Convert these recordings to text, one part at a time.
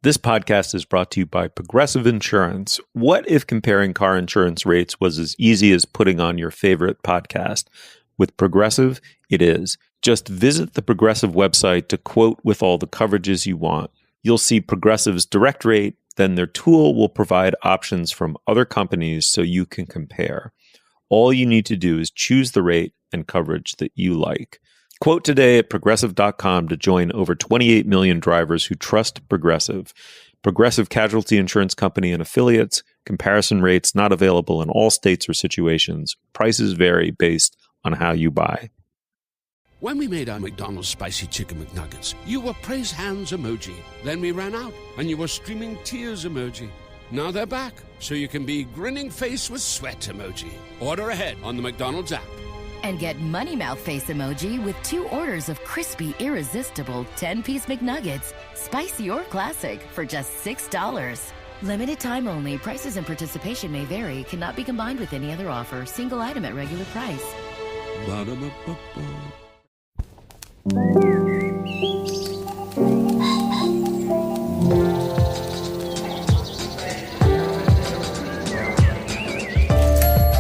This podcast is brought to you by Progressive Insurance. What if comparing car insurance rates was as easy as putting on your favorite podcast? With Progressive, it is. Just visit the Progressive website to quote with all the coverages you want. You'll see Progressive's direct rate, then their tool will provide options from other companies so you can compare. All you need to do is choose the rate and coverage that you like. Quote today at Progressive.com to join over 28 million drivers who trust Progressive. Progressive Casualty Insurance Company and Affiliates. Comparison rates not available in all states or situations. Prices vary based on how you buy. When we made our McDonald's Spicy Chicken McNuggets, you were praise hands emoji. Then we ran out, and you were streaming tears emoji. Now they're back, so you can be grinning face with sweat emoji. Order ahead on the McDonald's app. And get Money Mouth Face emoji with 2 orders of crispy, irresistible 10-piece McNuggets, spicy or classic, for just $6. Limited time only. Prices and participation may vary. Cannot be combined with any other offer. Single item at regular price. Ba-da-ba-ba-ba.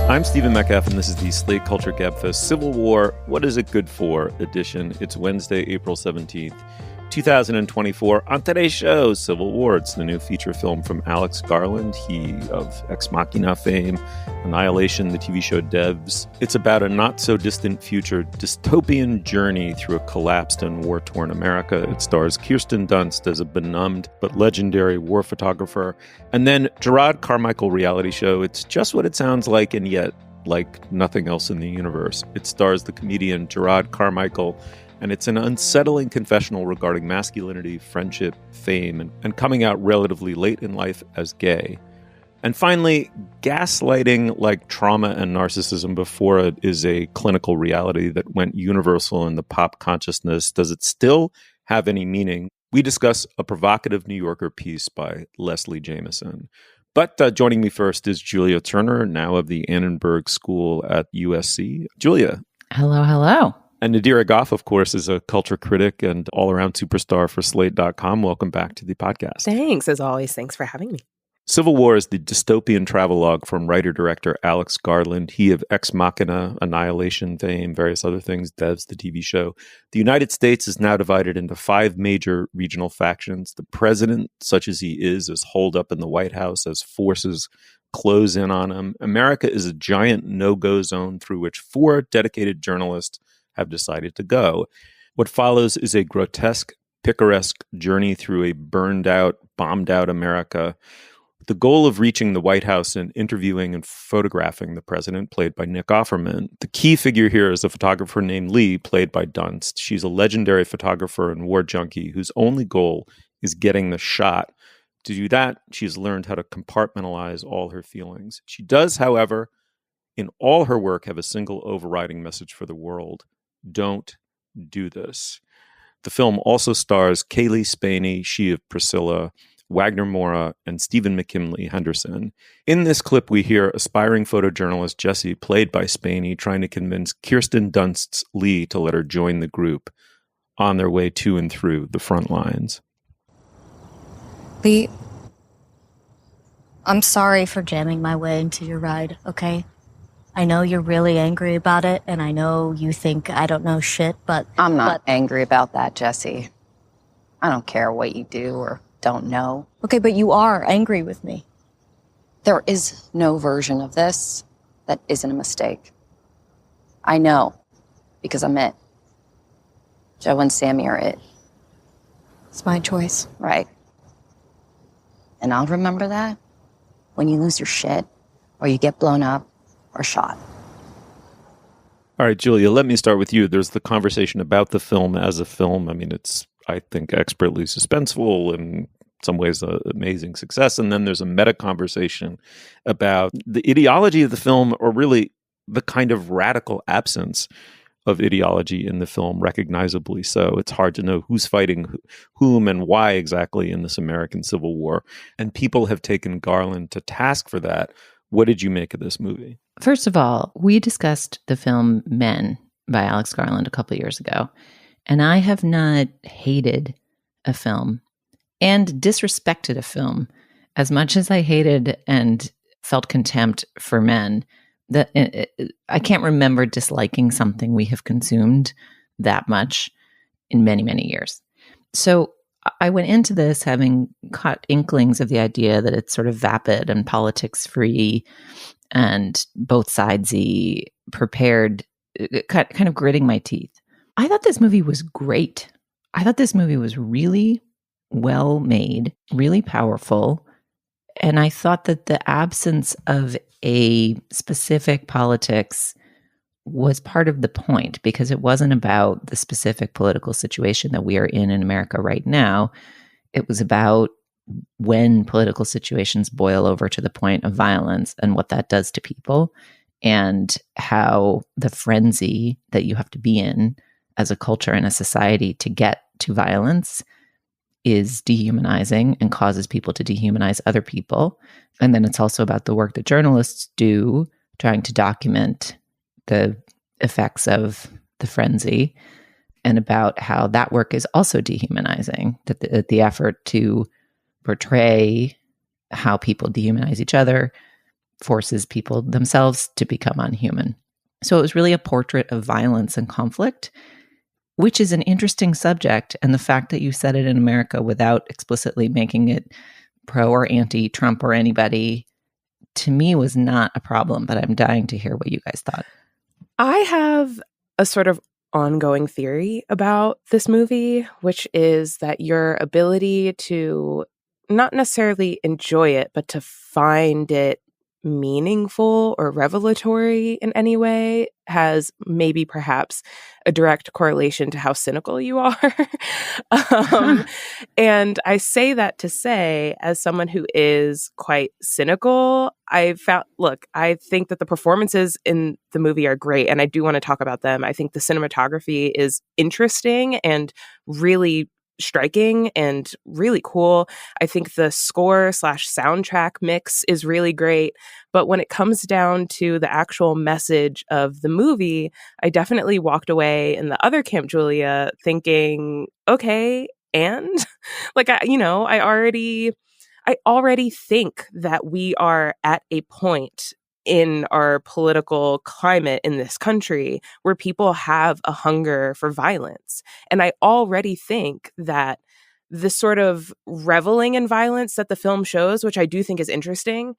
I'm Stephen Metcalf, and this is the Slate Culture Gabfest Civil War, What Is It Good For edition. It's Wednesday, April 17th, 2024. On today's show, Civil War. It's the new feature film from Alex Garland, he of Ex Machina fame, Annihilation, the TV show Devs. It's about a not-so-distant future dystopian journey through a collapsed and war-torn America. It stars Kirsten Dunst as a benumbed but legendary war photographer. And then Jerrod Carmichael Reality Show. It's just what it sounds like, and yet like nothing else in the universe. It stars the comedian Jerrod Carmichael, and it's an unsettling confessional regarding masculinity, friendship, fame, and coming out relatively late in life as gay. And finally, gaslighting, like trauma and narcissism before it, is a clinical reality that went universal in the pop consciousness. Does it still have any meaning? We discuss a provocative New Yorker piece by Leslie Jamison. But joining me first is Julia Turner, now of the Annenberg School at USC. Julia. Hello, hello. And Nadira Goffe, of course, is a culture critic and all-around superstar for Slate.com. Welcome back to the podcast. Thanks, as always. Thanks for having me. Civil War is the dystopian travelog from writer-director Alex Garland. He of Ex Machina, Annihilation fame, various other things, Devs, the TV show. The United States is now divided into 5 major regional factions. The president, such as he is holed up in the White House as forces close in on him. America is a giant no-go zone through which 4 dedicated journalists have decided to go. What follows is a grotesque, picaresque journey through a burned-out, bombed-out America. The goal of reaching the White House and interviewing and photographing the president, played by Nick Offerman. The key figure here is a photographer named Lee, played by Dunst. She's a legendary photographer and war junkie whose only goal is getting the shot. To do that, she's learned how to compartmentalize all her feelings. She does, however, in all her work, have a single overriding message for the world. Don't do this. The film also stars Cailee Spaeny, she of Priscilla, Wagner Moura, and Stephen McKinley Henderson. In this clip, we hear aspiring photojournalist Jesse, played by Spaeny, trying to convince Kirsten Dunst's Lee to let her join the group on their way to and through the front lines. Lee, I'm sorry for jamming my way into your ride, okay? I know you're really angry about it, and I know you think I don't know shit, but... I'm not angry about that, Jesse. I don't care what you do or don't know. Okay, but you are angry with me. There is no version of this that isn't a mistake. I know, because I'm it. Joe and Sammy are it. It's my choice. Right. And I'll remember that when you lose your shit, or you get blown up, or shot. All right, Julia, let me start with you. There's the conversation about the film as a film. I mean, it's, I think, expertly suspenseful and some ways an amazing success. And then there's a meta conversation about the ideology of the film, or really the kind of radical absence of ideology in the film, recognizably so. It's hard to know who's fighting whom and why exactly in this American Civil War. And people have taken Garland to task for that. What did you make of this movie? First of all, we discussed the film Men by Alex Garland a couple years ago, and I have not hated a film and disrespected a film. As much as I hated and felt contempt for men, I can't remember disliking something we have consumed that much in many, many years. So I went into this having caught inklings of the idea that it's sort of vapid and politics free and both sidesy, prepared, kind of gritting my teeth. I thought this movie was great. I thought this movie was really well made, really powerful. And I thought that the absence of a specific politics was part of the point, because it wasn't about the specific political situation that we are in America right now. It was about when political situations boil over to the point of violence and what that does to people, and how the frenzy that you have to be in as a culture and a society to get to violence is dehumanizing and causes people to dehumanize other people. And then it's also about the work that journalists do trying to document the effects of the frenzy, and about how that work is also dehumanizing, that the effort to portray how people dehumanize each other forces people themselves to become unhuman. So it was really a portrait of violence and conflict, which is an interesting subject. And the fact that you said it in America without explicitly making it pro or anti-Trump or anybody, to me was not a problem, but I'm dying to hear what you guys thought. I have a sort of ongoing theory about this movie, which is that your ability to not necessarily enjoy it, but to find it meaningful or revelatory in any way has maybe perhaps a direct correlation to how cynical you are. And I say that to say, as someone who is quite cynical, I think that the performances in the movie are great, and I do want to talk about them. I think the cinematography is interesting and really striking and really cool. I think the score/soundtrack mix is really great. But when it comes down to the actual message of the movie, I definitely walked away in the other Camp Julia thinking, okay, and like, I already think that we are at a point in our political climate in this country where people have a hunger for violence. And I already think that the sort of reveling in violence that the film shows, which I do think is interesting,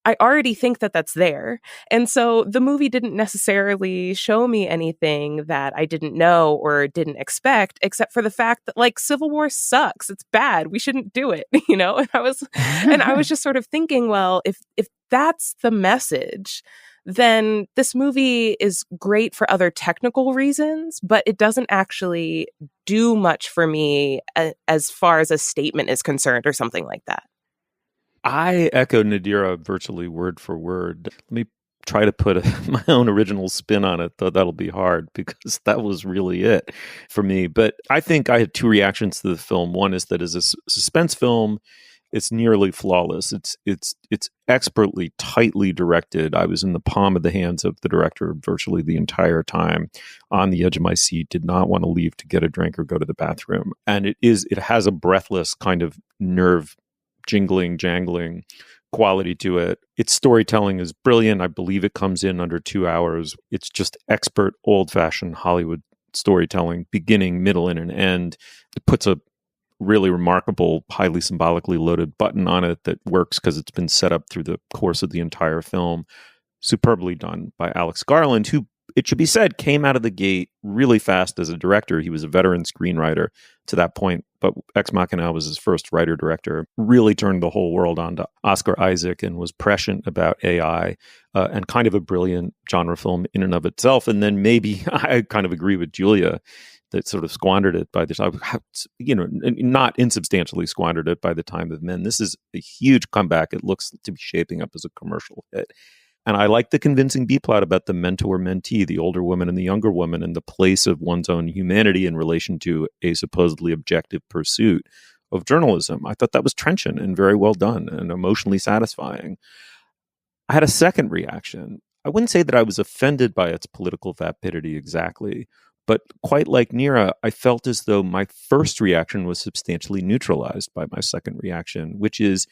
I already think that that's there. And so the movie didn't necessarily show me anything that I didn't know or didn't expect, except for the fact that, like, Civil War sucks. It's bad. We shouldn't do it, And I was just sort of thinking, well, if that's the message, then this movie is great for other technical reasons, but it doesn't actually do much for me as far as a statement is concerned or something like that. I echo Nadira virtually word for word. Let me try to put my own original spin on it, though that'll be hard because that was really it for me. But I think I had two reactions to the film. One is that as a suspense film, it's nearly flawless. It's expertly, tightly directed. I was in the palm of the hands of the director virtually the entire time, on the edge of my seat, did not want to leave to get a drink or go to the bathroom. And it has a breathless kind of nerve jingling, jangling quality to it. Its storytelling is brilliant. I believe it comes in under 2 hours. It's just expert, old-fashioned Hollywood storytelling, beginning, middle, and an end. It puts a really remarkable, highly symbolically loaded button on it that works because it's been set up through the course of the entire film. Superbly done by Alex Garland, who, it should be said, came out of the gate really fast as a director. He was a veteran screenwriter to that point, but Ex Machina was his first writer-director. Really turned the whole world on to Oscar Isaac and was prescient about AI, and kind of a brilliant genre film in and of itself. And then maybe I kind of agree with Julia that sort of squandered it by the time, not insubstantially squandered it by the time of Men. This is a huge comeback. It looks to be shaping up as a commercial hit. And I like the convincing B-plot about the mentor-mentee, the older woman and the younger woman, and the place of one's own humanity in relation to a supposedly objective pursuit of journalism. I thought that was trenchant and very well done and emotionally satisfying. I had a second reaction. I wouldn't say that I was offended by its political vapidity exactly, But quite like Nira, I felt as though my first reaction was substantially neutralized by my second reaction, which is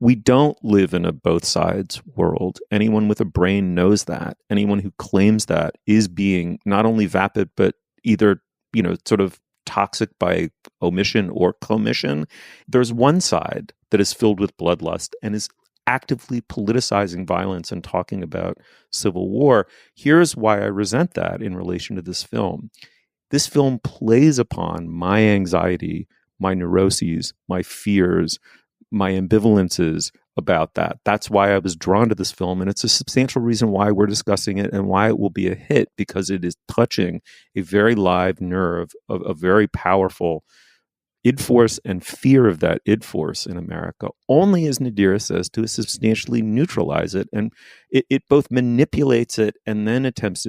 we don't live in a both sides world. Anyone with a brain knows that. Anyone who claims that is being not only vapid, but either, sort of toxic by omission or commission. There's one side that is filled with bloodlust and is actively politicizing violence and talking about civil war. Here's why I resent that in relation to this film. This film plays upon my anxiety, my neuroses, my fears, my ambivalences about that. That's why I was drawn to this film. And it's a substantial reason why we're discussing it and why it will be a hit, because it is touching a very live nerve of a very powerful id force and fear of that id force in America, only, as Nadira says, to substantially neutralize it. And it both manipulates it and then attempts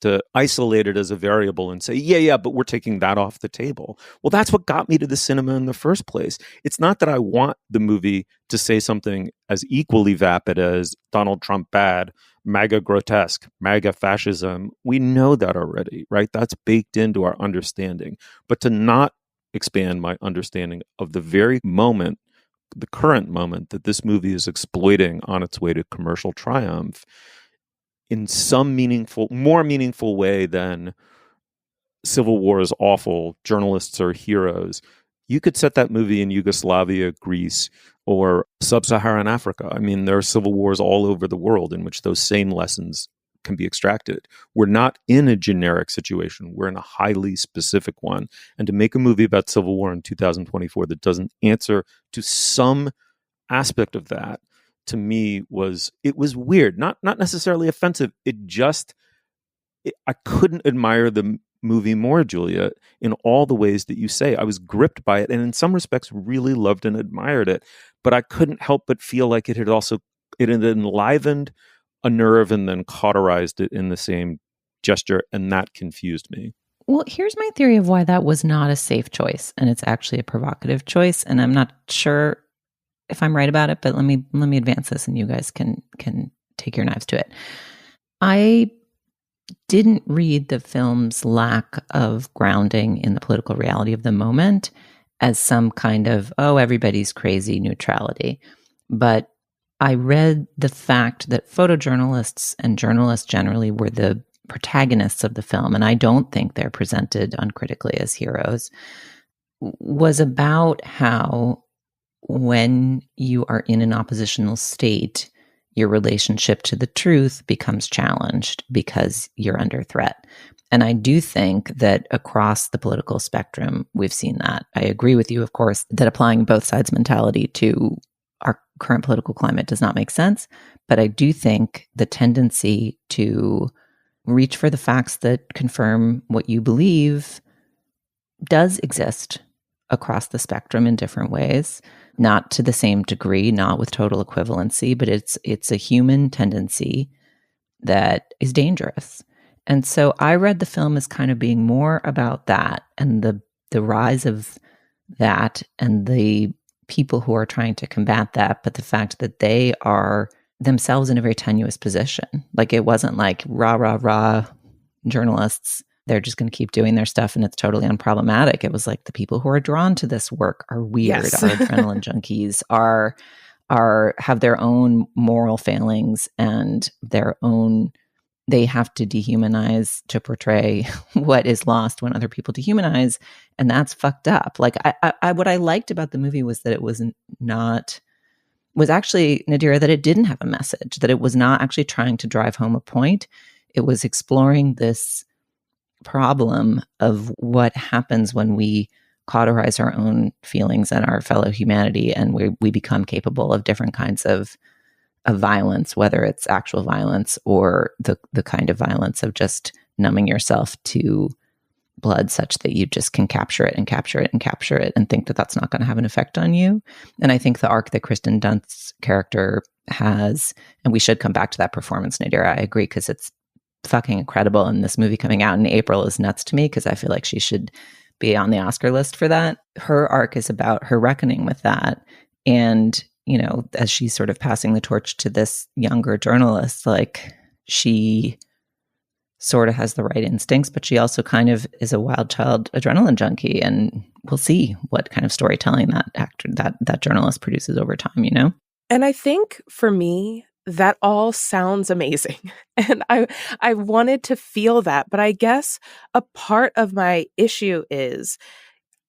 to isolate it as a variable and say, yeah, but we're taking that off the table. Well, that's what got me to the cinema in the first place. It's not that I want the movie to say something as equally vapid as Donald Trump bad, MAGA grotesque, MAGA fascism. We know that already, right? That's baked into our understanding. But to not expand my understanding of the very moment, the current moment that this movie is exploiting on its way to commercial triumph in some more meaningful way than civil war is awful, journalists are heroes. You could set that movie in Yugoslavia, Greece, or sub-Saharan Africa. I mean, there are civil wars all over the world in which those same lessons can be extracted. We're not in a generic situation. We're in a highly specific one. And to make a movie about civil war in 2024 that doesn't answer to some aspect of that, to me was weird, not necessarily offensive. I couldn't admire the movie more, Julia, in all the ways that you say. I was gripped by it and in some respects really loved and admired it, but I couldn't help but feel like it had enlivened a nerve and then cauterized it in the same gesture, and that confused me. Well, here's my theory of why that was not a safe choice, and it's actually a provocative choice, and I'm not sure if I'm right about it, but let me advance this and you guys can take your knives to it. I didn't read the film's lack of grounding in the political reality of the moment as some kind of, everybody's crazy neutrality. But I read the fact that photojournalists and journalists generally were the protagonists of the film, and I don't think they're presented uncritically as heroes, was about how when you are in an oppositional state, your relationship to the truth becomes challenged because you're under threat. And I do think that across the political spectrum, we've seen that. I agree with you, of course, that applying both sides mentality to our current political climate does not make sense. But I do think the tendency to reach for the facts that confirm what you believe does exist across the spectrum in different ways, not to the same degree, not with total equivalency, but it's a human tendency that is dangerous. And so I read the film as kind of being more about that and the rise of that and the people who are trying to combat that, but the fact that they are themselves in a very tenuous position. Like, it wasn't like rah journalists, they're just going to keep doing their stuff and it's totally unproblematic. It was like the people who are drawn to this work are weird, Yes. are adrenaline junkies, have their own moral failings and they have to dehumanize to portray what is lost when other people dehumanize. And that's fucked up. Like, I what I liked about the movie was that it was actually, Nadira, that it didn't have a message, that it was not actually trying to drive home a point. It was exploring this problem of what happens when we cauterize our own feelings and our fellow humanity, and we become capable of different kinds of violence, whether it's actual violence or the kind of violence of just numbing yourself to blood such that you just can capture it and capture it and capture it and think that that's not going to have an effect on you. And I think the arc that Kirsten Dunst's character has, and we should come back to that performance, Nadira, I agree, because it's fucking incredible. And this movie coming out in April is nuts to me because I feel like she should be on the Oscar list for that. Her arc is about her reckoning with that. And, as she's sort of passing the torch to this younger journalist, like, she sort of has the right instincts, but she also kind of is a wild child adrenaline junkie. And we'll see what kind of storytelling that journalist produces over time, you know? And I think for me, that all sounds amazing. And I wanted to feel that. But I guess a part of my issue is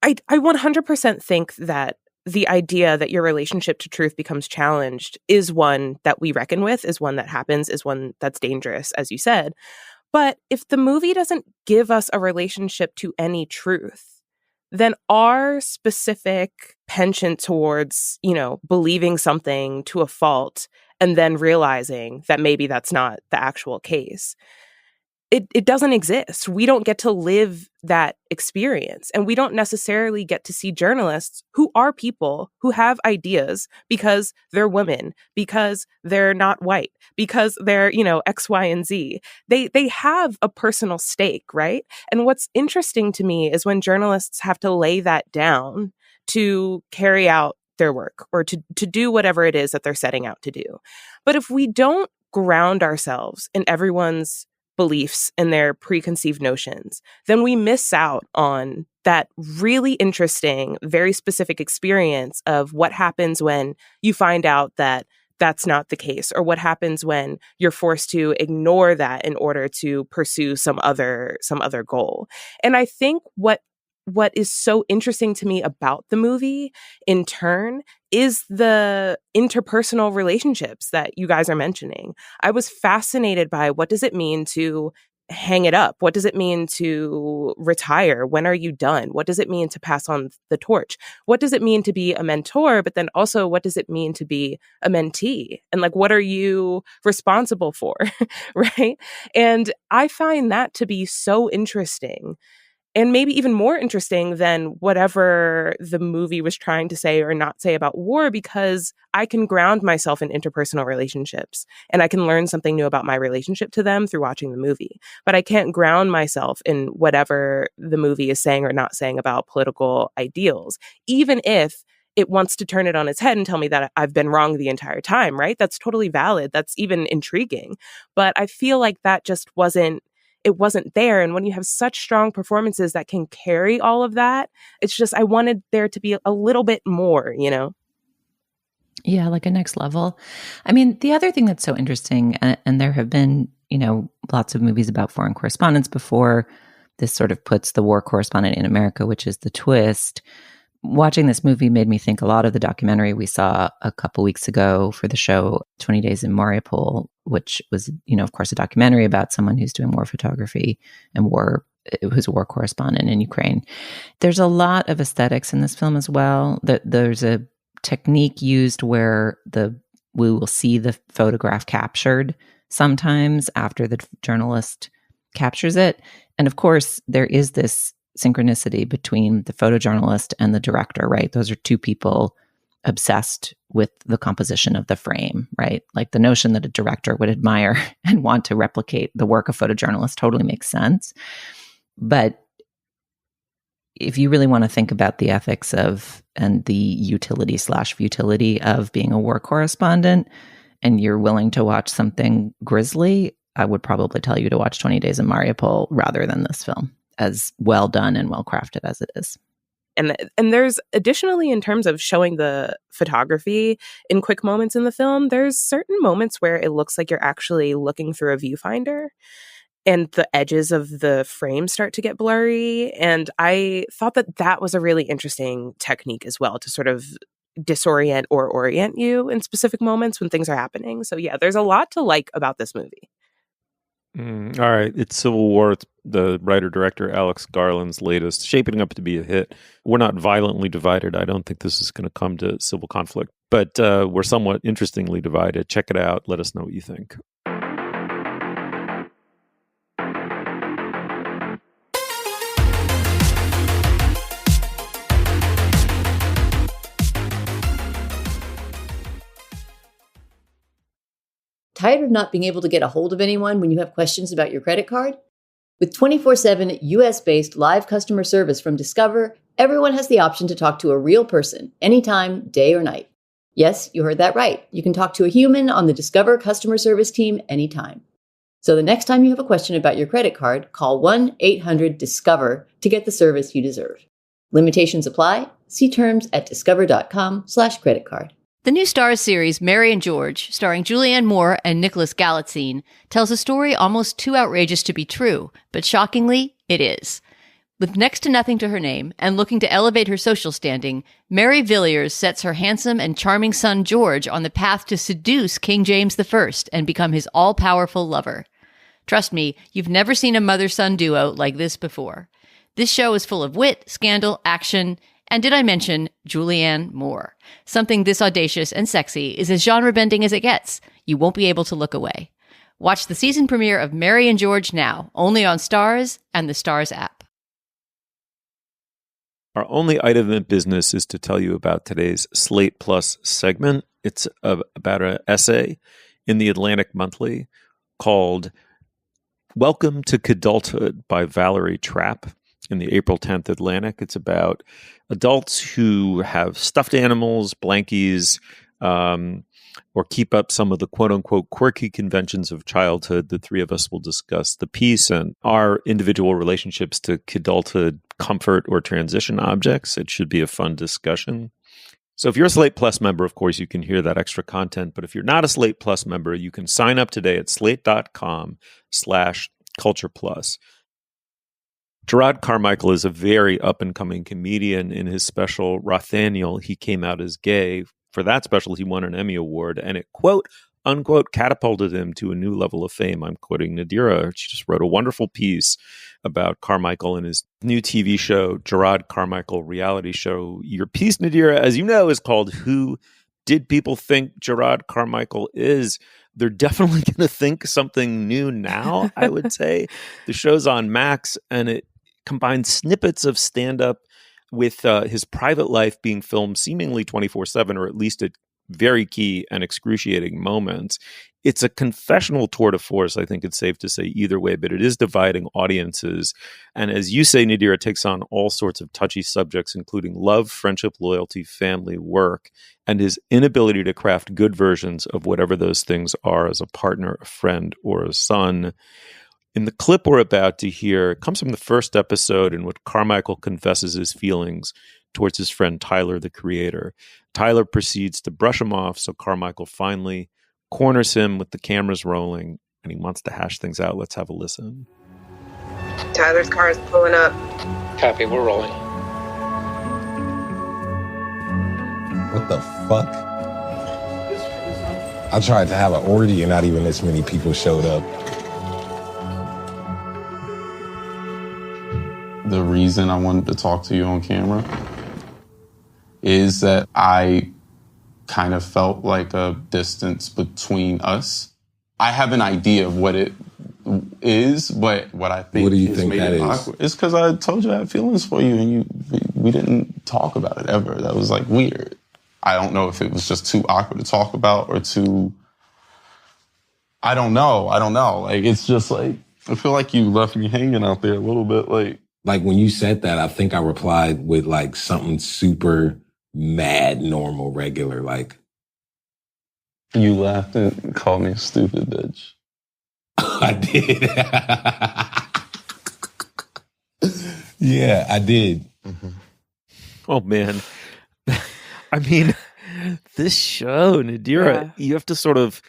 I 100% think that the idea that your relationship to truth becomes challenged is one that we reckon with, is one that happens, is one that's dangerous, as you said. But if the movie doesn't give us a relationship to any truth, then our specific penchant towards, believing something to a fault and then realizing that maybe that's not the actual case, it doesn't exist. We don't get to live that experience. And we don't necessarily get to see journalists who are people who have ideas because they're women, because they're not white, because they're, X, Y, and Z. They have a personal stake, right? And what's interesting to me is when journalists have to lay that down to carry out their work or to do whatever it is that they're setting out to do. But if we don't ground ourselves in everyone's beliefs and their preconceived notions, then we miss out on that really interesting, very specific experience of what happens when you find out that that's not the case, or what happens when you're forced to ignore that in order to pursue some other goal. And I think what is so interesting to me about the movie, in turn, is the interpersonal relationships that you guys are mentioning. I was fascinated by, what does it mean to hang it up? What does it mean to retire? When are you done? What does it mean to pass on the torch? What does it mean to be a mentor? But then also, what does it mean to be a mentee? And what are you responsible for? Right? And I find that to be so interesting. And maybe even more interesting than whatever the movie was trying to say or not say about war, because I can ground myself in interpersonal relationships and I can learn something new about my relationship to them through watching the movie. But I can't ground myself in whatever the movie is saying or not saying about political ideals, even if it wants to turn it on its head and tell me that I've been wrong the entire time, right? That's totally valid. That's even intriguing. But I feel like that just wasn't there. And when you have such strong performances that can carry all of that, it's just, I wanted there to be a little bit more, Yeah, like a next level. I mean, the other thing that's so interesting, and there have been, lots of movies about foreign correspondents before, this sort of puts the war correspondent in America, which is the twist. Watching this movie made me think a lot of the documentary we saw a couple weeks ago for the show 20 Days in Mariupol, which was, of course, a documentary about someone who's doing war photography and who's a war correspondent in Ukraine. There's a lot of aesthetics in this film as well. There's a technique used where we will see the photograph captured sometimes after the journalist captures it. And of course, there is this synchronicity between the photojournalist and the director, right? Those are two people obsessed with the composition of the frame, right? Like the notion that a director would admire and want to replicate the work of photojournalists totally makes sense. But if you really want to think about the ethics of and the utility/futility of being a war correspondent, and you're willing to watch something grisly, I would probably tell you to watch 20 Days in Mariupol rather than this film, as well done and well crafted as it is. And there's additionally, in terms of showing the photography in quick moments in the film, there's certain moments where it looks like you're actually looking through a viewfinder and the edges of the frame start to get blurry. And I thought that was a really interesting technique as well, to sort of disorient or orient you in specific moments when things are happening. So yeah, there's a lot to like about this movie. All right. It's Civil War. It's the writer-director Alex Garland's latest, shaping up to be a hit. We're not violently divided. I don't think this is going to come to civil conflict, but we're somewhat interestingly divided. Check it out. Let us know what you think. Tired of not being able to get a hold of anyone when you have questions about your credit card? With 24/7 US-based live customer service from Discover, everyone has the option to talk to a real person anytime, day or night. Yes, you heard that right. You can talk to a human on the Discover customer service team anytime. So the next time you have a question about your credit card, call 1-800-DISCOVER to get the service you deserve. Limitations apply. See terms at discover.com/creditcard. The new Starz series, Mary and George, starring Julianne Moore and Nicholas Galitzine, tells a story almost too outrageous to be true, but shockingly, it is. With next to nothing to her name and looking to elevate her social standing, Mary Villiers sets her handsome and charming son George on the path to seduce King James I and become his all-powerful lover. Trust me, you've never seen a mother-son duo like this before. This show is full of wit, scandal, action, and did I mention Julianne Moore? Something this audacious and sexy is as genre-bending as it gets. You won't be able to look away. Watch the season premiere of Mary and George now, only on Starz and the Starz app. Our only item of business is to tell you about today's Slate Plus segment. It's about an essay in the Atlantic Monthly called Welcome to Kidulthood by Valerie Trapp in the April 10th Atlantic. It's about adults who have stuffed animals, blankies, or keep up some of the quote-unquote quirky conventions of childhood. The three of us will discuss the piece and our individual relationships to kidulthood, comfort, or transition objects. It should be a fun discussion. So if you're a Slate Plus member, of course, you can hear that extra content. But if you're not a Slate Plus member, you can sign up today at slate.com/cultureplus. Jerrod Carmichael is a very up-and-coming comedian. In his special Rothaniel, he came out as gay. For that special, he won an Emmy Award, and it, quote, unquote, catapulted him to a new level of fame. I'm quoting Nadira. She just wrote a wonderful piece about Carmichael and his new TV show, Jerrod Carmichael Reality Show. Your piece, Nadira, as you know, is called Who Did People Think Jerrod Carmichael Is? They're definitely going to think something new now, I would say. The show's on Max, and it combines snippets of stand-up with his private life being filmed seemingly 24/7, or at least at very key and excruciating moments. It's a confessional tour de force, I think it's safe to say either way, but it is dividing audiences. And as you say, Nadira, it takes on all sorts of touchy subjects, including love, friendship, loyalty, family, work, and his inability to craft good versions of whatever those things are as a partner, a friend, or a son. In the clip we're about to hear, it comes from the first episode in which Carmichael confesses his feelings towards his friend Tyler, the creator. Tyler proceeds to brush him off, so Carmichael finally corners him with the cameras rolling, and he wants to hash things out. Let's have a listen. Tyler's car is pulling up. Copy, we're rolling. What the fuck? I tried to have an orgy and not even this many people showed up. The reason I wanted to talk to you on camera is that I kind of felt like a distance between us. I have an idea of what it is, but what I think has made it awkward. It's because I told you I had feelings for you, and we didn't talk about it ever. That was like weird. I don't know if it was just too awkward to talk about or too. I don't know. Like, it's just like, I feel like you left me hanging out there a little bit. Like when you said that, I think I replied with like something super mad, normal, regular, like. You laughed and called me a stupid bitch. I did. Yeah, I did. Mm-hmm. Oh, man. I mean, this show, Nadira, you have to sort of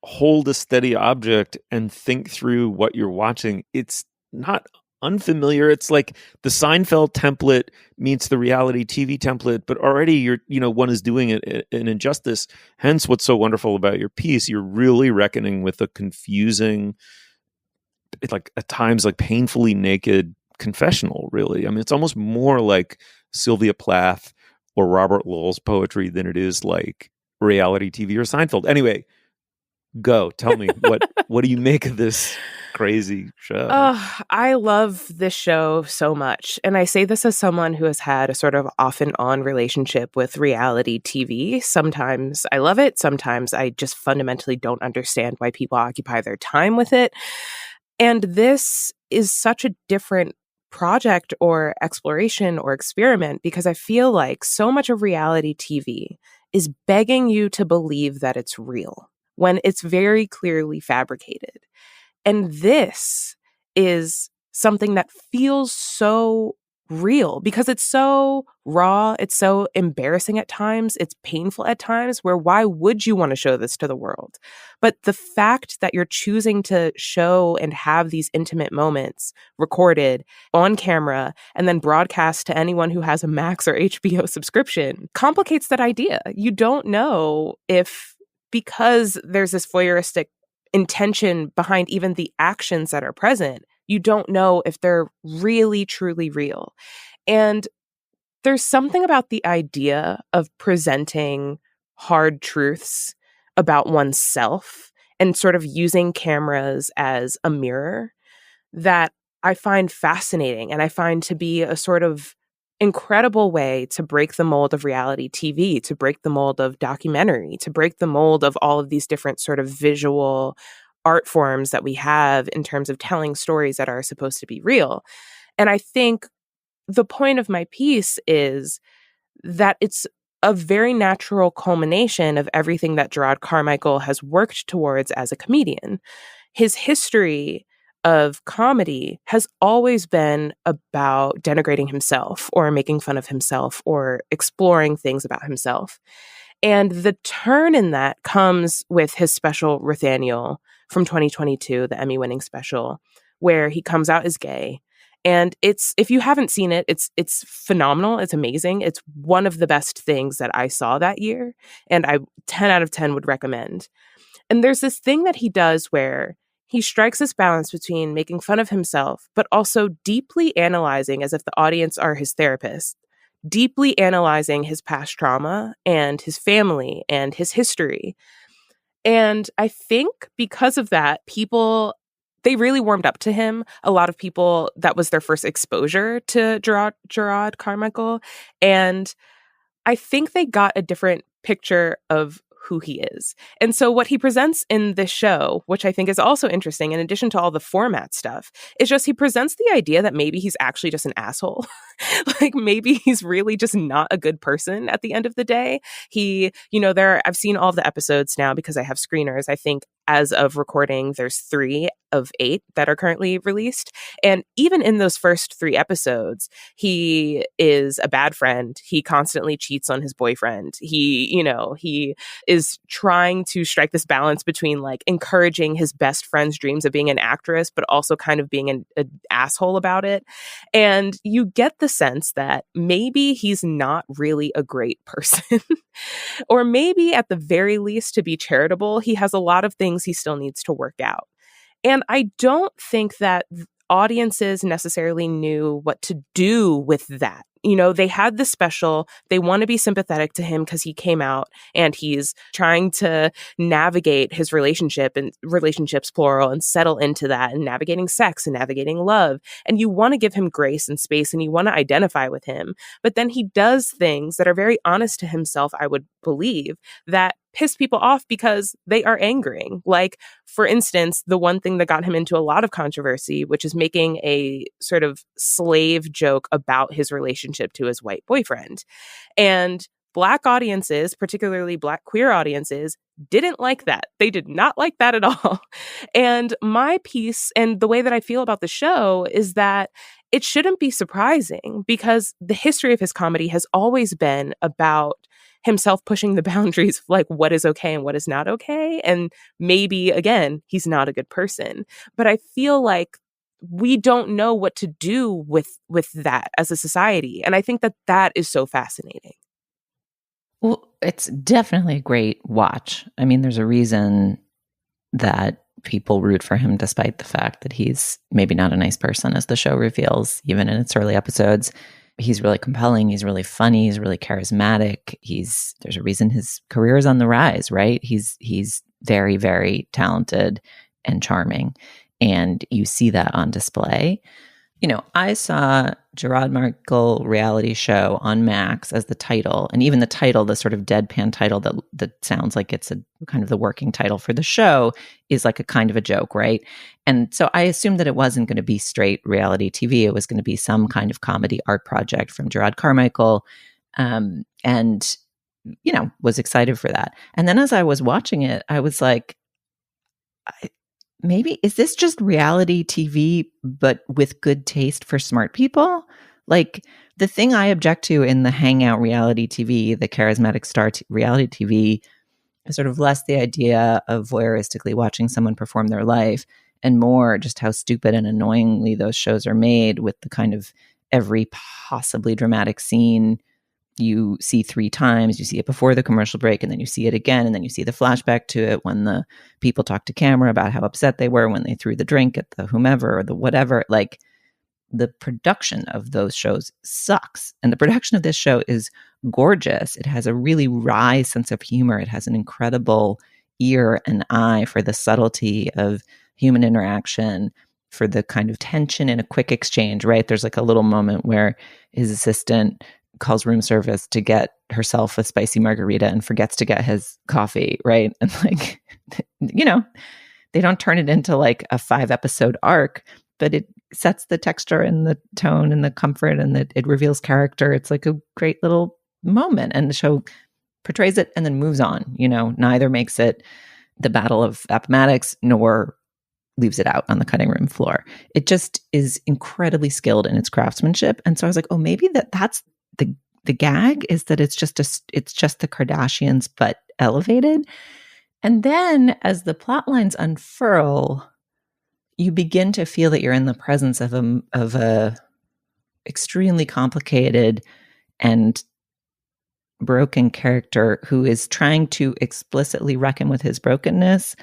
hold a steady object and think through what you're watching. It's not unfamiliar. It's like the Seinfeld template meets the reality TV template, but already one is doing it an injustice. Hence, what's so wonderful about your piece, you're really reckoning with a confusing, like at times like painfully naked confessional, really. I mean, it's almost more like Sylvia Plath or Robert Lowell's poetry than it is like reality TV or Seinfeld. Anyway, go. Tell me, what do you make of this crazy show? I love this show so much. And I say this as someone who has had a sort of off and on relationship with reality TV. Sometimes I love it. Sometimes I just fundamentally don't understand why people occupy their time with it. And this is such a different project or exploration or experiment, because I feel like so much of reality TV is begging you to believe that it's real when it's very clearly fabricated. And this is something that feels so real because it's so raw, it's so embarrassing at times, it's painful at times, where why would you want to show this to the world? But the fact that you're choosing to show and have these intimate moments recorded on camera and then broadcast to anyone who has a Max or HBO subscription complicates that idea. You don't know if, because there's this voyeuristic intention behind even the actions that are present, you don't know if they're really, truly real. And there's something about the idea of presenting hard truths about oneself and sort of using cameras as a mirror that I find fascinating and I find to be a sort of incredible way to break the mold of reality TV, to break the mold of documentary, to break the mold of all of these different sort of visual art forms that we have in terms of telling stories that are supposed to be real. And I think the point of my piece is that it's a very natural culmination of everything that Jerrod Carmichael has worked towards as a comedian. His history of comedy has always been about denigrating himself or making fun of himself or exploring things about himself. And the turn in that comes with his special Ruthaniel from 2022, the Emmy-winning special, where he comes out as gay. And it's, if you haven't seen it, it's phenomenal. It's amazing. It's one of the best things that I saw that year. And I 10 out of 10 would recommend. And there's this thing that he does where he strikes this balance between making fun of himself, but also deeply analyzing, as if the audience are his therapist, deeply analyzing his past trauma and his family and his history. And I think because of that, people, they really warmed up to him. A lot of people, that was their first exposure to Jerrod Carmichael. And I think they got a different picture of who he is. And so what he presents in this show, which I think is also interesting, in addition to all the format stuff, is just he presents the idea that maybe he's actually just an asshole. Like maybe he's really just not a good person at the end of the day. He, I've seen all of the episodes now because I have screeners. I think as of recording, there's 3 of 8 that are currently released. And even in those first 3 episodes, he is a bad friend. He constantly cheats on his boyfriend. He is trying to strike this balance between like encouraging his best friend's dreams of being an actress, but also kind of being an asshole about it. And you get the sense that maybe he's not really a great person. Or maybe at the very least, to be charitable, he has a lot of things he still needs to work out. And I don't think that audiences necessarily knew what to do with that. They had the special, they want to be sympathetic to him because he came out and he's trying to navigate his relationship and relationships, plural, and settle into that and navigating sex and navigating love. And you want to give him grace and space and you want to identify with him. But then he does things that are very honest to himself, I would believe, that piss people off because they are angering. Like, for instance, the one thing that got him into a lot of controversy, which is making a sort of slave joke about his relationship to his white boyfriend. And Black audiences, particularly Black queer audiences, didn't like that. They did not like that at all. And my piece and the way that I feel about the show is that it shouldn't be surprising because the history of his comedy has always been about himself pushing the boundaries of like what is okay and what is not okay. And maybe, again, he's not a good person. But I feel like we don't know what to do with that as a society. And I think that that is so fascinating. Well, it's definitely a great watch. I mean, there's a reason that people root for him despite the fact that he's maybe not a nice person, as the show reveals, even in its early episodes. He's really compelling. He's really funny. He's really charismatic. There's a reason his career is on the rise, right? He's very, very talented and charming. And you see that on display. I saw Jerrod Carmichael Reality Show on Max as the title. And even the title, the sort of deadpan title that sounds like it's a kind of the working title for the show, is like a kind of a joke, right? And so I assumed that it wasn't going to be straight reality TV. It was going to be some kind of comedy art project from Jerrod Carmichael. And, was excited for that. And then as I was watching it, I was like, maybe, is this just reality TV, but with good taste for smart people? Like, the thing I object to in the hangout reality TV, the charismatic reality TV, is sort of less the idea of voyeuristically watching someone perform their life and more just how stupid and annoyingly those shows are made, with the kind of every possibly dramatic scene you see 3 times. You see it before the commercial break, and then you see it again, and then you see the flashback to it when the people talk to camera about how upset they were when they threw the drink at the whomever or the whatever. Like, the production of those shows sucks. And the production of this show is gorgeous. It has a really wry sense of humor. It has an incredible ear and eye for the subtlety of human interaction, for the kind of tension in a quick exchange, right? There's like a little moment where his assistant calls room service to get herself a spicy margarita and forgets to get his coffee, right? And like, you know, they don't turn it into like a 5-episode arc, but it sets the texture and the tone and the comfort, and it reveals character. It's like a great little moment, and the show portrays it and then moves on. You know, neither makes it the Battle of Appomattox nor leaves it out on the cutting room floor. It just is incredibly skilled in its craftsmanship. And so I was like, oh, maybe that's the gag, is that it's just the Kardashians but elevated. And then as the plot lines unfurl, you begin to feel that you're in the presence of a extremely complicated and broken character who is trying to explicitly reckon with his brokenness,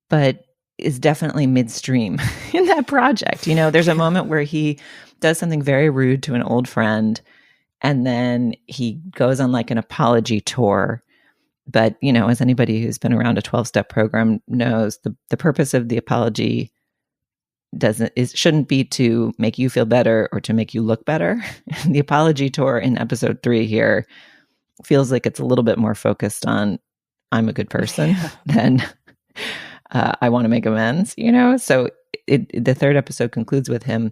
but is definitely midstream in that project. You know, there's a moment where he does something very rude to an old friend, and then he goes on like an apology tour. But, you know, as anybody who's been around a 12-step program knows, the purpose of the apology shouldn't be to make you feel better or to make you look better. The apology tour in episode 3 here feels like it's a little bit more focused on I'm a good person than I want to make amends, you know? So the 3rd episode concludes with him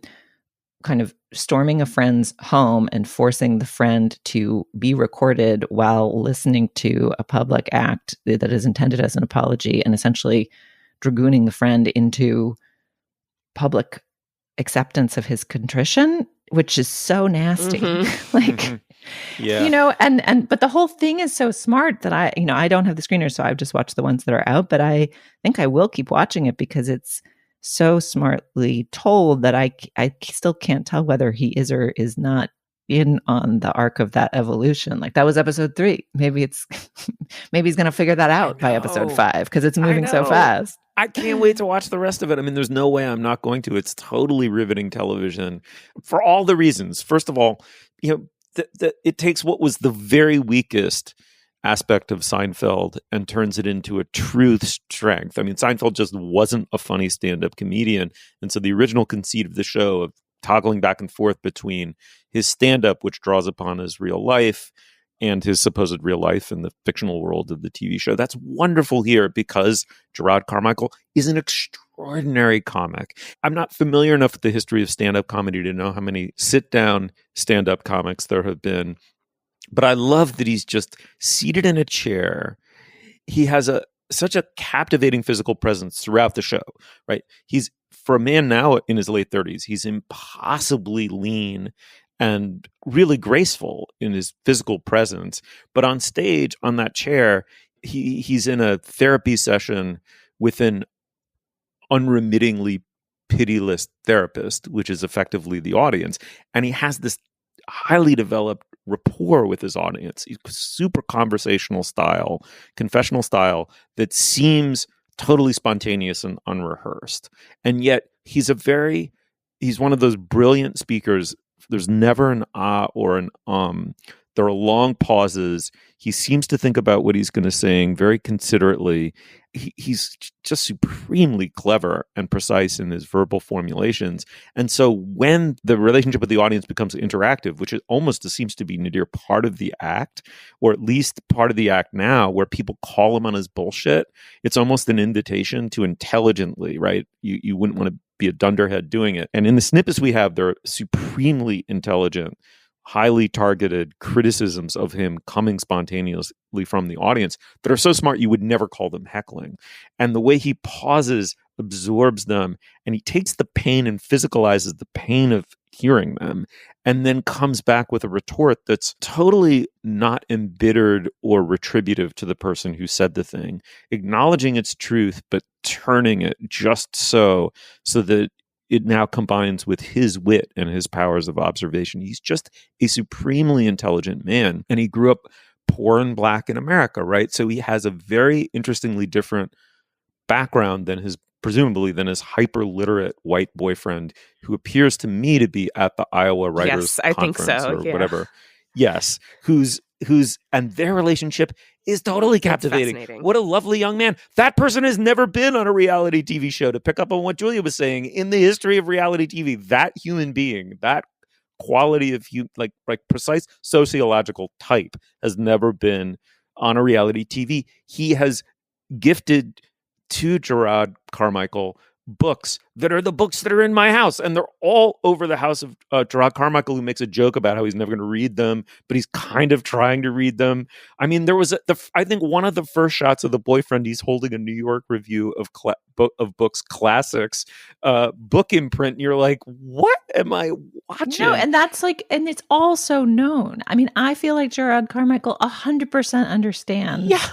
kind of storming a friend's home and forcing the friend to be recorded while listening to a public act that is intended as an apology, and essentially dragooning the friend into public acceptance of his contrition, which is so nasty. Like, yeah, you know, but the whole thing is so smart that I don't have the screeners, so I've just watched the ones that are out, but I think I will keep watching it because it's so smartly told that I still can't tell whether he is or is not in on the arc of that evolution. Like, that was episode 3. Maybe he's going to figure that out by episode 5 because it's moving so fast. I can't wait to watch the rest of it. I mean, there's no way I'm not going to. It's totally riveting television for all the reasons. First of all, you know, it takes what was the very weakest aspect of Seinfeld and turns it into a true strength. I mean, Seinfeld just wasn't a funny stand-up comedian. And so the original conceit of the show of toggling back and forth between his stand-up, which draws upon his real life, and his supposed real life in the fictional world of the TV show, that's wonderful here because Jerrod Carmichael is an extraordinary comic. I'm not familiar enough with the history of stand-up comedy to know how many sit-down stand-up comics there have been. But I love that he's just seated in a chair. He has such a captivating physical presence throughout the show, right? He's, for a man now in his late 30s, he's impossibly lean and really graceful in his physical presence. But on stage, on that chair, he's in a therapy session with an unremittingly pitiless therapist, which is effectively the audience. And he has this highly developed rapport with his audience. He's super conversational style, confessional style that seems totally spontaneous and unrehearsed. And yet he's one of those brilliant speakers. There's never an ah or an There are long pauses. He seems to think about what he's going to sing very considerately. He's just supremely clever and precise in his verbal formulations. And so when the relationship with the audience becomes interactive, which almost seems to be Nadir part of the act, or at least part of the act now, where people call him on his bullshit, it's almost an invitation to intelligently, right? You wouldn't want to be a dunderhead doing it. And in the snippets we have, they're supremely intelligent, highly targeted criticisms of him coming spontaneously from the audience that are so smart you would never call them heckling. And the way he pauses absorbs them, and he takes the pain and physicalizes the pain of hearing them, and then comes back with a retort that's totally not embittered or retributive to the person who said the thing, acknowledging its truth, but turning it just so that it now combines with his wit and his powers of observation. He's just a supremely intelligent man, and he grew up poor and black in America, right? So he has a very interestingly different background than his hyper-literate white boyfriend, who appears to me to be at the Iowa Writers Conference or whatever. Yes, who's and their relationship is totally captivating. What a lovely young man. That person has never been on a reality TV show. To pick up on what Julia was saying, in the history of reality TV, that human being, that quality of like precise sociological type has never been on a reality TV. He has gifted to Jerrod Carmichael books that are the books that are in my house, and they're all over the house of Jerrod Carmichael, who makes a joke about how he's never going to read them, but he's kind of trying to read them. I mean, there was I think one of the first shots of the boyfriend, he's holding a New York Review of books classics book imprint, and you're like, what am I watching? No, and that's like, and it's all so known. I mean, I feel like Jerrod Carmichael 100% understands. Yeah.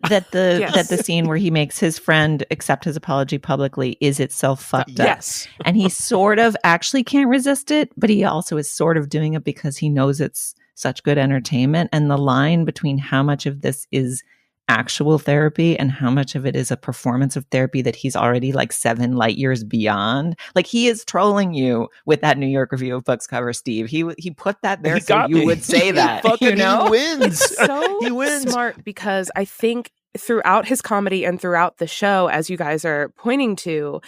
That the scene where he makes his friend accept his apology publicly is itself fucked up. Yes. And he sort of actually can't resist it, but he also is sort of doing it because he knows it's such good entertainment. And the line between how much of this is actual therapy and how much of it is a performance of therapy that he's already like 7 light years beyond. Like, he is trolling you with that New York Review of Books cover, Steve. He put that there so you would say that. Fucking, you know? he wins. It's so He wins. smart, because I think throughout his comedy and throughout the show, as you guys are pointing to,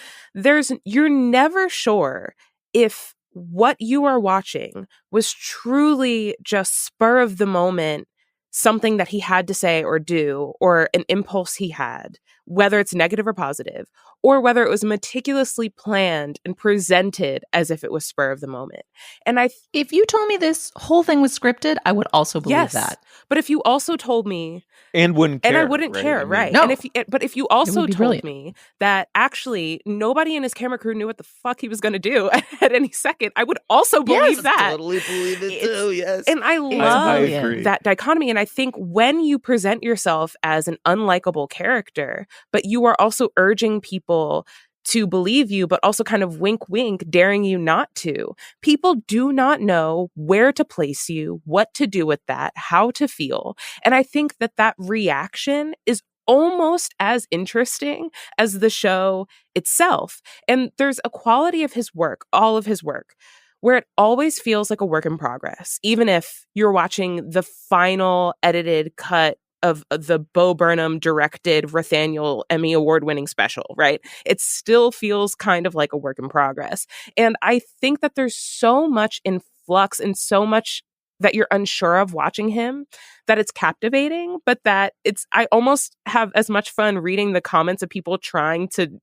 you're never sure if what you are watching was truly just spur of the moment, something that he had to say or do, or an impulse he had, whether it's negative or positive, or whether it was meticulously planned and presented as if it was spur of the moment. And if you told me this whole thing was scripted, I would also believe that. But if you also told me, and wouldn't care, and I wouldn't care, right? No. And if you also told brilliant. me that actually nobody in his camera crew knew what the fuck he was going to do at any second, I would also believe that. Totally believe it too. Yes, and I love that dichotomy. And I think when you present yourself as an unlikable character, but you are also urging people to believe you, but also kind of wink, wink, daring you not to. People do not know where to place you, what to do with that, how to feel. And I think that reaction is almost as interesting as the show itself. And there's a quality of his work, all of his work, where it always feels like a work in progress, even if you're watching the final edited cut of the Bo Burnham directed Rothaniel Emmy Award-winning special, right? It still feels kind of like a work in progress. And I think that there's so much in flux and so much that you're unsure of watching him, that it's captivating, but that I almost have as much fun reading the comments of people trying to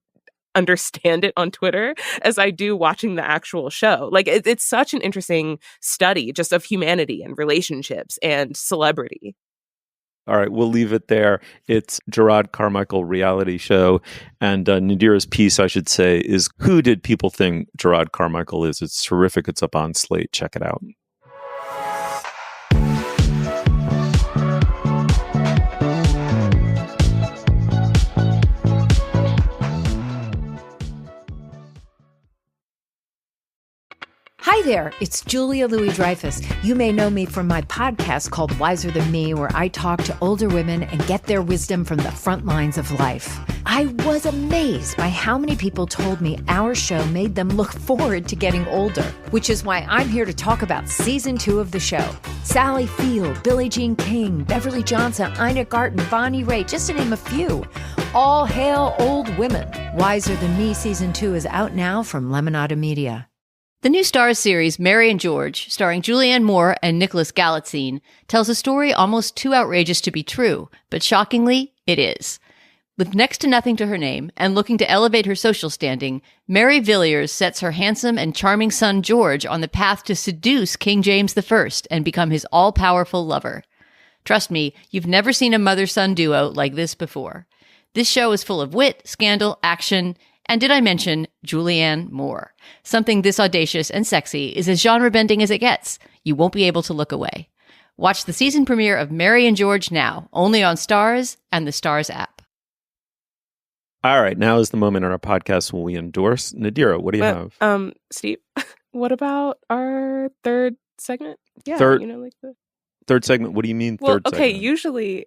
understand it on Twitter as I do watching the actual show. Like, it's such an interesting study just of humanity and relationships and celebrity. All right, we'll leave it there. It's Jerrod Carmichael Reality Show. And Nadira's piece, I should say, is Who Did People Think Jerrod Carmichael Is? It's terrific. It's up on Slate. Check it out. Hi there, it's Julia Louis-Dreyfus. You may know me from my podcast called Wiser Than Me, where I talk to older women and get their wisdom from the front lines of life. I was amazed by how many people told me our show made them look forward to getting older, which is why I'm here to talk about season 2 of the show. Sally Field, Billie Jean King, Beverly Johnson, Ina Garten, Bonnie Raitt, just to name a few. All hail old women. Wiser Than Me season 2 is out now from Lemonada Media. The new Starz series, Mary and George, starring Julianne Moore and Nicholas Galitzine, tells a story almost too outrageous to be true, but shockingly, it is. With next to nothing to her name and looking to elevate her social standing, Mary Villiers sets her handsome and charming son George on the path to seduce King James I and become his all-powerful lover. Trust me, you've never seen a mother-son duo like this before. This show is full of wit, scandal, action, And did I mention Julianne Moore? Something this audacious and sexy is as genre-bending as it gets. You won't be able to look away. Watch the season premiere of Mary and George now, only on Starz and the Starz app. All right, now is the moment on our podcast when we endorse. Nadira, what do you have? Steve, what about our third segment? Yeah, Third- the Third segment, what do you mean well, third okay, segment? usually,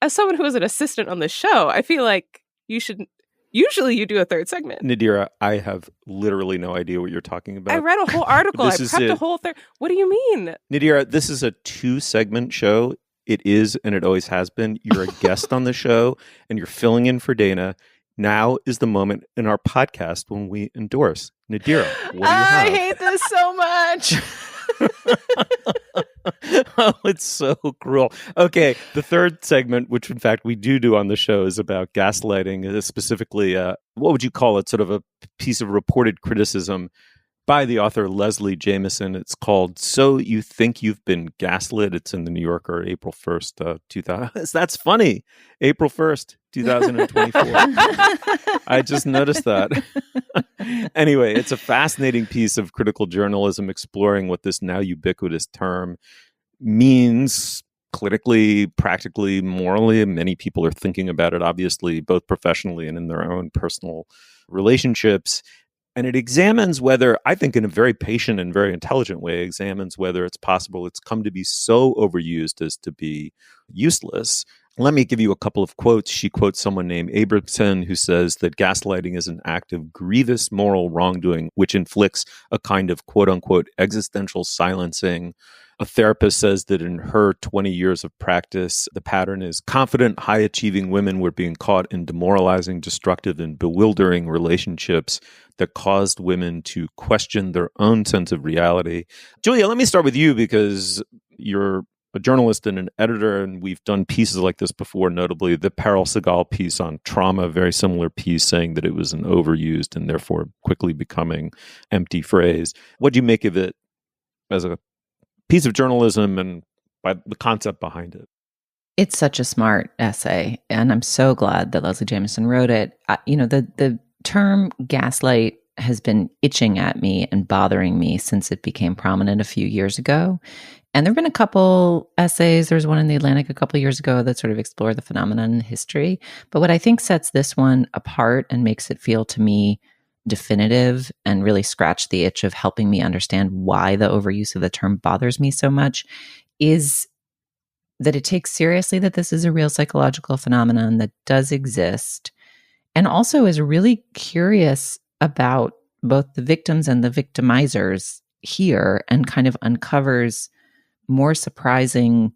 as someone who is an assistant on the show, I feel like usually you do a third segment. Nadira, I have literally no idea what you're talking about. I read a whole article. I This is prepped a it. whole third. What do you mean? Nadira, this is a 2-segment show. It is, and it always has been. You're a guest on the show, and you're filling in for Dana. Now is the moment in our podcast when we endorse. Nadira, what do you have? I hate this so much. Oh, it's so cruel. Okay, the third segment, which in fact we do on the show, is about gaslighting, specifically, what would you call it? Sort of a piece of reported criticism by the author Leslie Jamison. It's called So You Think You've Been Gaslit. It's in the New Yorker, April 1st, 2000. That's funny. April 1st, 2024. I just noticed that. Anyway, it's a fascinating piece of critical journalism exploring what this now ubiquitous term means politically, practically, morally. Many people are thinking about it, obviously, both professionally and in their own personal relationships. And it examines whether, I think in a very patient and very intelligent way, examines whether it's possible it's come to be so overused as to be useless. Let me give you a couple of quotes. She quotes someone named Abramson, who says that gaslighting is an act of grievous moral wrongdoing, which inflicts a kind of quote unquote existential silencing. A therapist says that in her 20 years of practice, the pattern is confident, high-achieving women were being caught in demoralizing, destructive, and bewildering relationships that caused women to question their own sense of reality. Julia, let me start with you because you're a journalist and an editor, and we've done pieces like this before, notably the Parul Segal piece on trauma, a very similar piece saying that it was an overused and therefore quickly becoming empty phrase. What do you make of it as a piece of journalism and by the concept behind it? It's such a smart essay, and I'm so glad that Leslie Jamison wrote it. The term gaslight has been itching at me and bothering me since it became prominent a few years ago. And there have been a couple essays. There was one in The Atlantic a couple of years ago that sort of explored the phenomenon in history. But what I think sets this one apart and makes it feel to me definitive and really scratch the itch of helping me understand why the overuse of the term bothers me so much is that it takes seriously that this is a real psychological phenomenon that does exist, and also is really curious about both the victims and the victimizers here, and kind of uncovers more surprising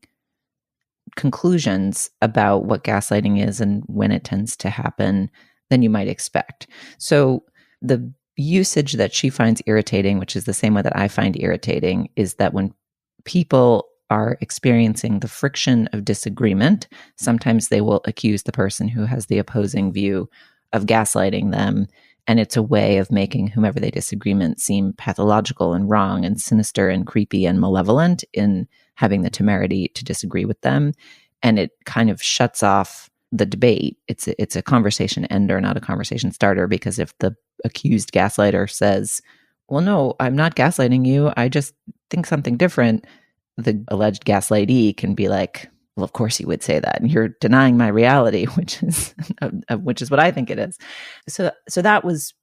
conclusions about what gaslighting is and when it tends to happen than you might expect. So the usage that she finds irritating, which is the same way that I find irritating, is that when people are experiencing the friction of disagreement, sometimes they will accuse the person who has the opposing view of gaslighting them. And it's a way of making whomever they disagreement seem pathological and wrong and sinister and creepy and malevolent in having the temerity to disagree with them. And it kind of shuts off the debate. It's a conversation ender, not a conversation starter, because if the accused gaslighter says, well, no, I'm not gaslighting you, I just think something different, the alleged gaslightee can be like, well, of course you would say that, and you're denying my reality, which is what I think it is. So that was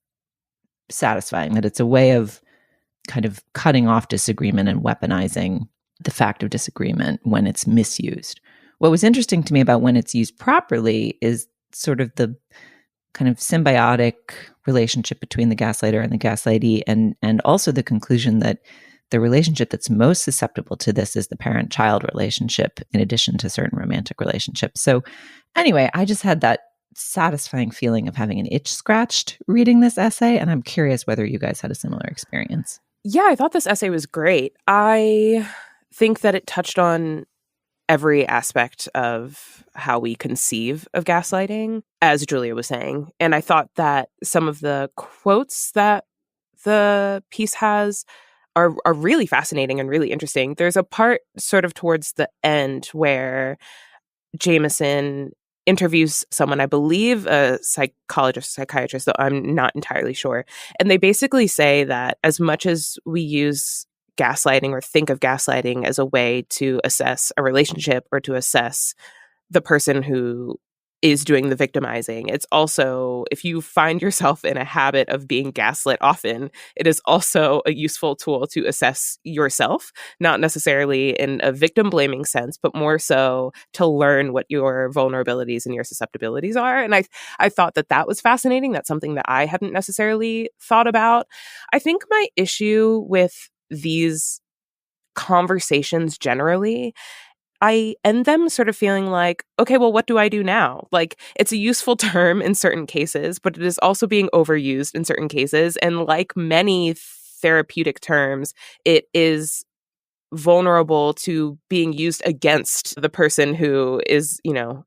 satisfying, that it's a way of kind of cutting off disagreement and weaponizing the fact of disagreement when it's misused. What was interesting to me about when it's used properly is sort of the kind of symbiotic relationship between the gaslighter and the gaslightee, and also the conclusion that the relationship that's most susceptible to this is the parent-child relationship, in addition to certain romantic relationships. So anyway, I just had that satisfying feeling of having an itch scratched reading this essay, and I'm curious whether you guys had a similar experience. Yeah, I thought this essay was great. I think that it touched on every aspect of how we conceive of gaslighting, as Julia was saying. And I thought that some of the quotes that the piece has are really fascinating and really interesting. There's a part sort of towards the end where Jamison interviews someone, I believe a psychologist, psychiatrist, though I'm not entirely sure. And they basically say that as much as we use gaslighting or think of gaslighting as a way to assess a relationship or to assess the person who is doing the victimizing, it's also, if you find yourself in a habit of being gaslit often, it is also a useful tool to assess yourself, not necessarily in a victim blaming sense, but more so to learn what your vulnerabilities and your susceptibilities are. And I thought that that was fascinating. That's something that I hadn't necessarily thought about. I think my issue with these conversations generally, I end them sort of feeling like, okay, well, what do I do now? Like, it's a useful term in certain cases, but it is also being overused in certain cases. And like many therapeutic terms, it is vulnerable to being used against the person who is,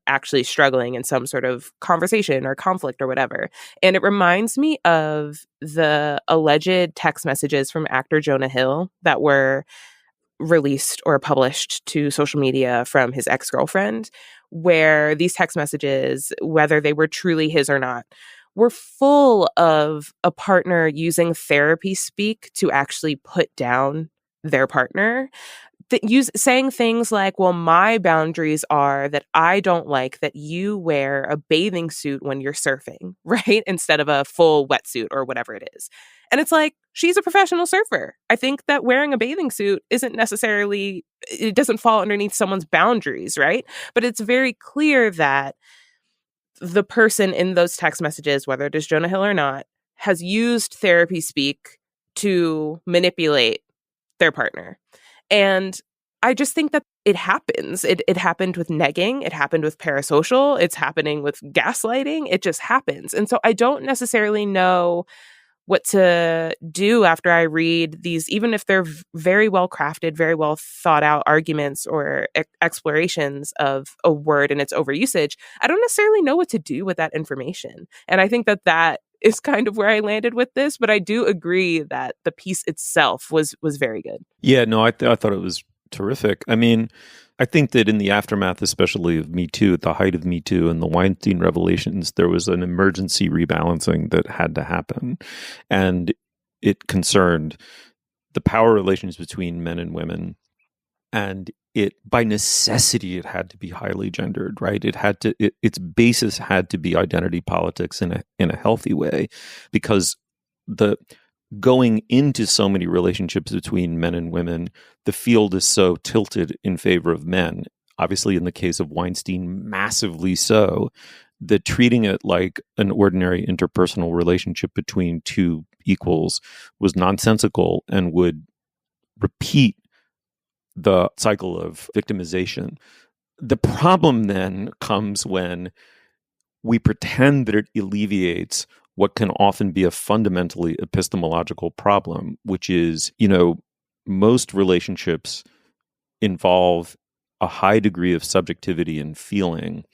actually struggling in some sort of conversation or conflict or whatever. And it reminds me of the alleged text messages from actor Jonah Hill that were released or published to social media from his ex-girlfriend, where these text messages, whether they were truly his or not, were full of a partner using therapy speak to actually put down their partner, saying things like, well, my boundaries are that I don't like that you wear a bathing suit when you're surfing, right? Instead of a full wetsuit or whatever it is. And it's like, she's a professional surfer. I think that wearing a bathing suit isn't necessarily, it doesn't fall underneath someone's boundaries, right? But it's very clear that the person in those text messages, whether it is Jonah Hill or not, has used therapy speak to manipulate their partner. And I just think that it happens. It happened with negging. It happened with parasocial. It's happening with gaslighting. It just happens. And so I don't necessarily know what to do after I read these, even if they're very well crafted, very well thought out arguments or explorations of a word and its overusage. I don't necessarily know what to do with that information. And I think that that is kind of where I landed with this, but I do agree that the piece itself was very good. Yeah, no, I thought it was terrific. I mean, I think that in the aftermath, especially of Me Too, at the height of Me Too and the Weinstein revelations, there was an emergency rebalancing that had to happen. And it concerned the power relations between men and women. And it, by necessity, it had to be highly gendered, right? It had to, its basis had to be identity politics in a healthy way, because going into so many relationships between men and women, the field is so tilted in favor of men. Obviously, in the case of Weinstein, massively so, that treating it like an ordinary interpersonal relationship between two equals was nonsensical and would repeat the cycle of victimization. The problem then comes when we pretend that it alleviates what can often be a fundamentally epistemological problem, which is, most relationships involve a high degree of subjectivity and feeling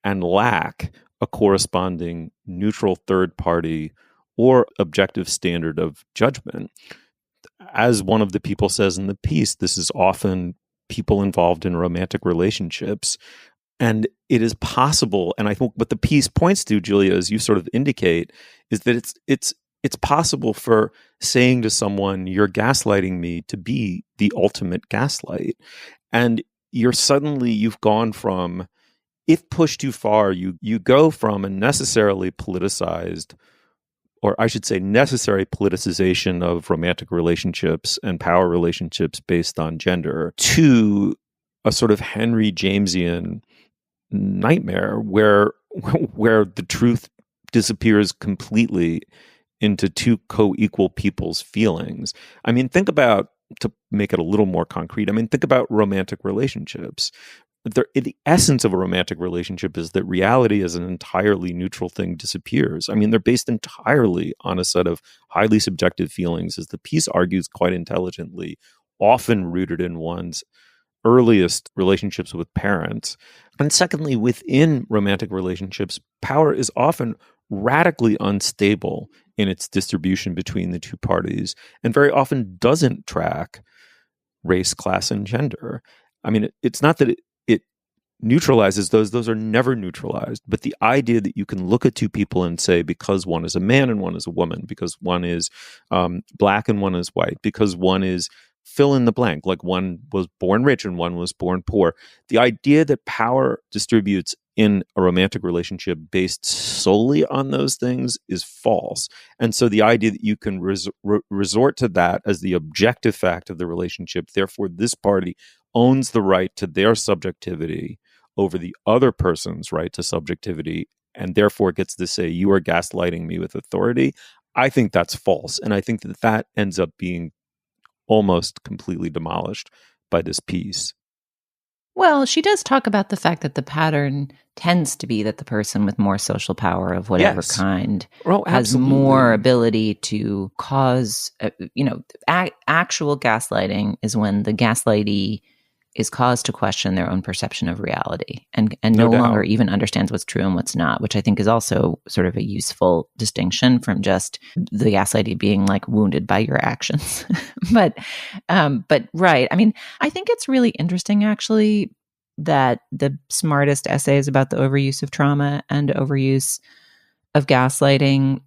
and lack a corresponding neutral third party or objective standard of judgment. As one of the people says in the piece, this is often people involved in romantic relationships. And it is possible, and I think what the piece points to, Julia, as you sort of indicate, is that it's possible for saying to someone, "You're gaslighting me," to be the ultimate gaslight. And you've gone from, if pushed too far, you go from a necessarily politicized, or I should say necessary politicization of romantic relationships and power relationships based on gender, to a sort of Henry Jamesian nightmare where the truth disappears completely into two co-equal people's feelings. I mean, think about, to make it a little more concrete, think about romantic relationships. The essence of a romantic relationship is that reality as an entirely neutral thing disappears. I mean, they're based entirely on a set of highly subjective feelings, as the piece argues quite intelligently, often rooted in one's earliest relationships with parents. And secondly, within romantic relationships, power is often radically unstable in its distribution between the two parties, and very often doesn't track race, class, and gender. I mean, it's not that it neutralizes those are never neutralized. But the idea that you can look at two people and say, because one is a man and one is a woman, because one is black and one is white, because one is fill in the blank, like one was born rich and one was born poor. The idea that power distributes in a romantic relationship based solely on those things is false. And so the idea that you can resort to that as the objective fact of the relationship, therefore this party owns the right to their subjectivity over the other person's right to subjectivity, and therefore gets to say, you are gaslighting me with authority, I think that's false. And I think that that ends up being almost completely demolished by this piece. Well, she does talk about the fact that the pattern tends to be that the person with more social power of whatever kind has more ability to cause, actual gaslighting is when the gaslightee is caused to question their own perception of reality and no longer even understands what's true and what's not, which I think is also sort of a useful distinction from just the gaslightee being like wounded by your actions. But right. I mean, I think it's really interesting actually that the smartest essays about the overuse of trauma and overuse of gaslighting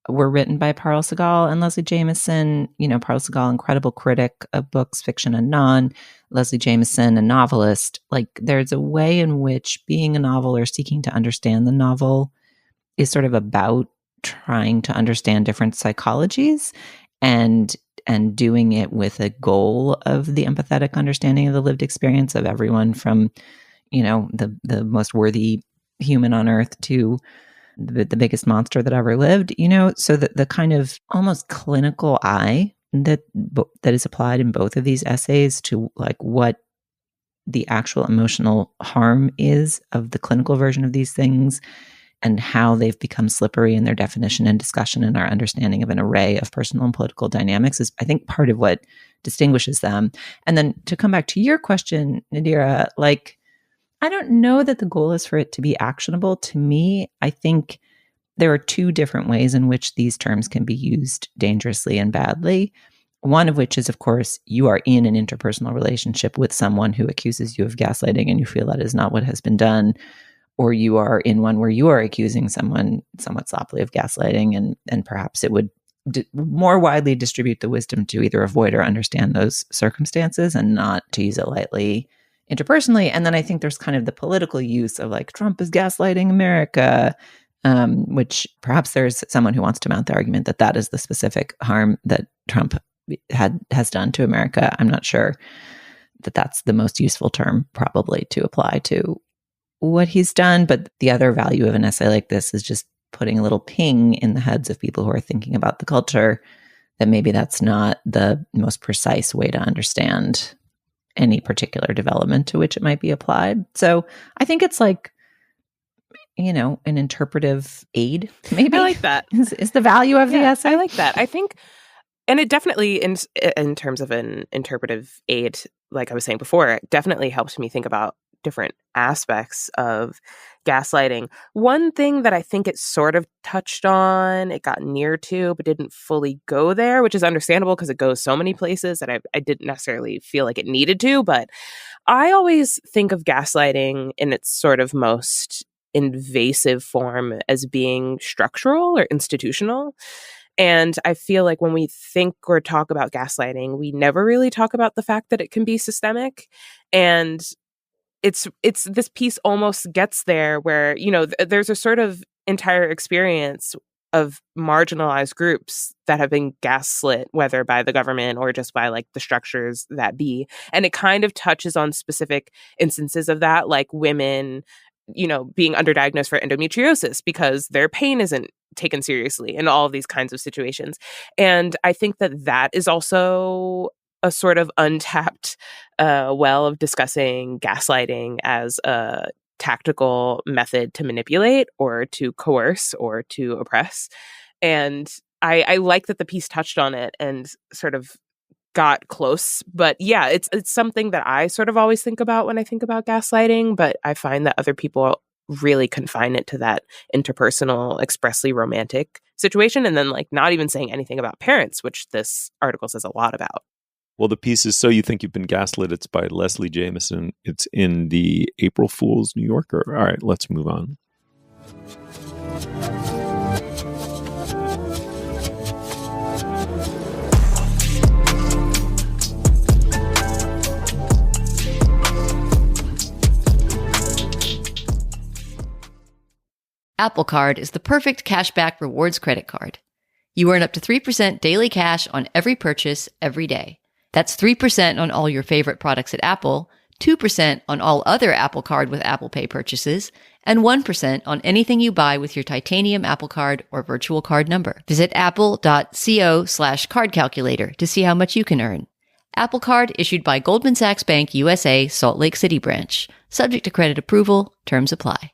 were written by Parl Segal and Leslie Jamison. Parl Segal, incredible critic of books, fiction and non. Leslie Jamison, a novelist. Like, there's a way in which being a novel or seeking to understand the novel is sort of about trying to understand different psychologies and doing it with a goal of the empathetic understanding of the lived experience of everyone from, the most worthy human on earth to the biggest monster that ever lived, so that the kind of almost clinical eye that is applied in both of these essays to like what the actual emotional harm is of the clinical version of these things and how they've become slippery in their definition and discussion and our understanding of an array of personal and political dynamics is, I think, part of what distinguishes them. And then to come back to your question, Nadira, like, I don't know that the goal is for it to be actionable. To me, I think there are two different ways in which these terms can be used dangerously and badly. One of which is, of course, you are in an interpersonal relationship with someone who accuses you of gaslighting and you feel that is not what has been done. Or you are in one where you are accusing someone somewhat softly of gaslighting, and perhaps it would more widely distribute the wisdom to either avoid or understand those circumstances and not to use it lightly interpersonally. And then I think there's kind of the political use of like, Trump is gaslighting America, which perhaps there's someone who wants to mount the argument that that is the specific harm that Trump has done to America. I'm not sure that that's the most useful term probably to apply to what he's done. But the other value of an essay like this is just putting a little ping in the heads of people who are thinking about the culture that maybe that's not the most precise way to understand any particular development to which it might be applied. So I think it's like, an interpretive aid, maybe. I like that. Is the value of the essay. I like that. I think, and it definitely, in terms of an interpretive aid, like I was saying before, it definitely helps me think about different aspects of gaslighting. One thing that I think it sort of touched on, it got near to, but didn't fully go there, which is understandable because it goes so many places that I didn't necessarily feel like it needed to. But I always think of gaslighting in its sort of most invasive form as being structural or institutional. And I feel like when we think or talk about gaslighting, we never really talk about the fact that it can be systemic. And it's this piece almost gets there where, there's a sort of entire experience of marginalized groups that have been gaslit, whether by the government or just by like the structures that be. And it kind of touches on specific instances of that, like women, being underdiagnosed for endometriosis because their pain isn't taken seriously in all of these kinds of situations. And I think that is also a sort of untapped well of discussing gaslighting as a tactical method to manipulate or to coerce or to oppress. And I like that the piece touched on it and sort of got close. But yeah, it's something that I sort of always think about when I think about gaslighting, but I find that other people really confine it to that interpersonal, expressly romantic situation, and then like not even saying anything about parents, which this article says a lot about. Well, the piece is So You Think You've Been Gaslit. It's by Leslie Jamison. It's in the April Fool's New Yorker. All right, let's move on. Apple Card is the perfect cashback rewards credit card. You earn up to 3% daily cash on every purchase every day. That's 3% on all your favorite products at Apple, 2% on all other Apple Card with Apple Pay purchases, and 1% on anything you buy with your titanium Apple Card or virtual card number. Visit apple.co/card calculator to see how much you can earn. Apple Card issued by Goldman Sachs Bank USA, Salt Lake City branch. Subject to credit approval. Terms apply.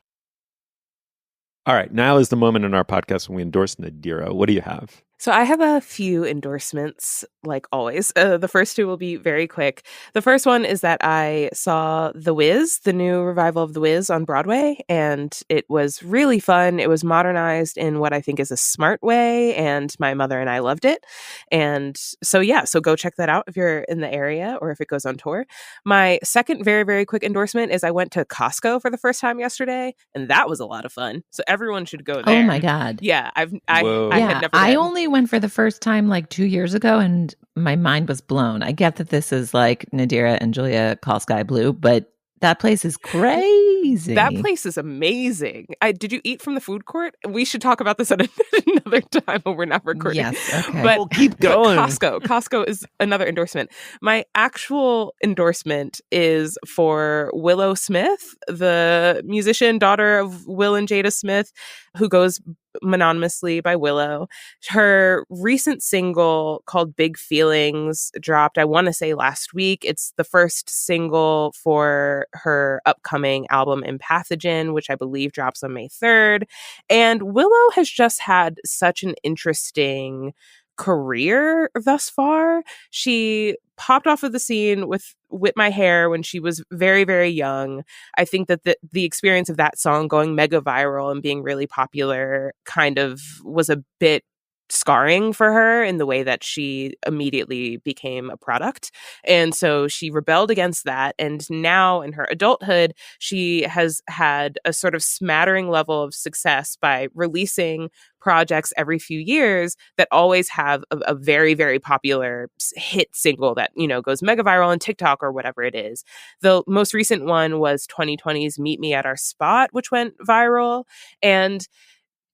All right, now is the moment in our podcast when we endorse Nadira. What do you have? So I have a few endorsements, like always. The first two will be very quick. The first one is that I saw The Wiz, the new revival of The Wiz on Broadway, and it was really fun. It was modernized in what I think is a smart way, and my mother and I loved it. And so go check that out if you're in the area or if it goes on tour. My second very, very quick endorsement is I went to Costco for the first time yesterday, and that was a lot of fun. So everyone should go there. Oh my God. Yeah, I Whoa. had never I been. only went for the first time like 2 years ago and my mind was blown. I get that this is like Nadira and Julia call Sky Blue, but that place is crazy. That place is amazing. Did you eat from the food court? We should talk about this at another time when we're not recording. Yes, okay. But Well, keep going. Costco is another endorsement. My actual endorsement is for Willow Smith, the musician, daughter of Will and Jada Smith, who goes mononymously by Willow. Her recent single called Big Feelings dropped, I want to say last week. It's the first single for her upcoming album Empathogen, which I believe drops on May 3rd. And Willow has just had such an interesting career thus far. She popped off of the scene with Whip My Hair when she was very, very young. I think that the experience of that song going mega viral and being really popular kind of was a bit scarring for her in the way that she immediately became a product. And so she rebelled against that. And now in her adulthood, she has had a sort of smattering level of success by releasing projects every few years that always have a very, very popular hit single that, goes mega viral on TikTok or whatever it is. The most recent one was 2020's Meet Me at Our Spot, which went viral. And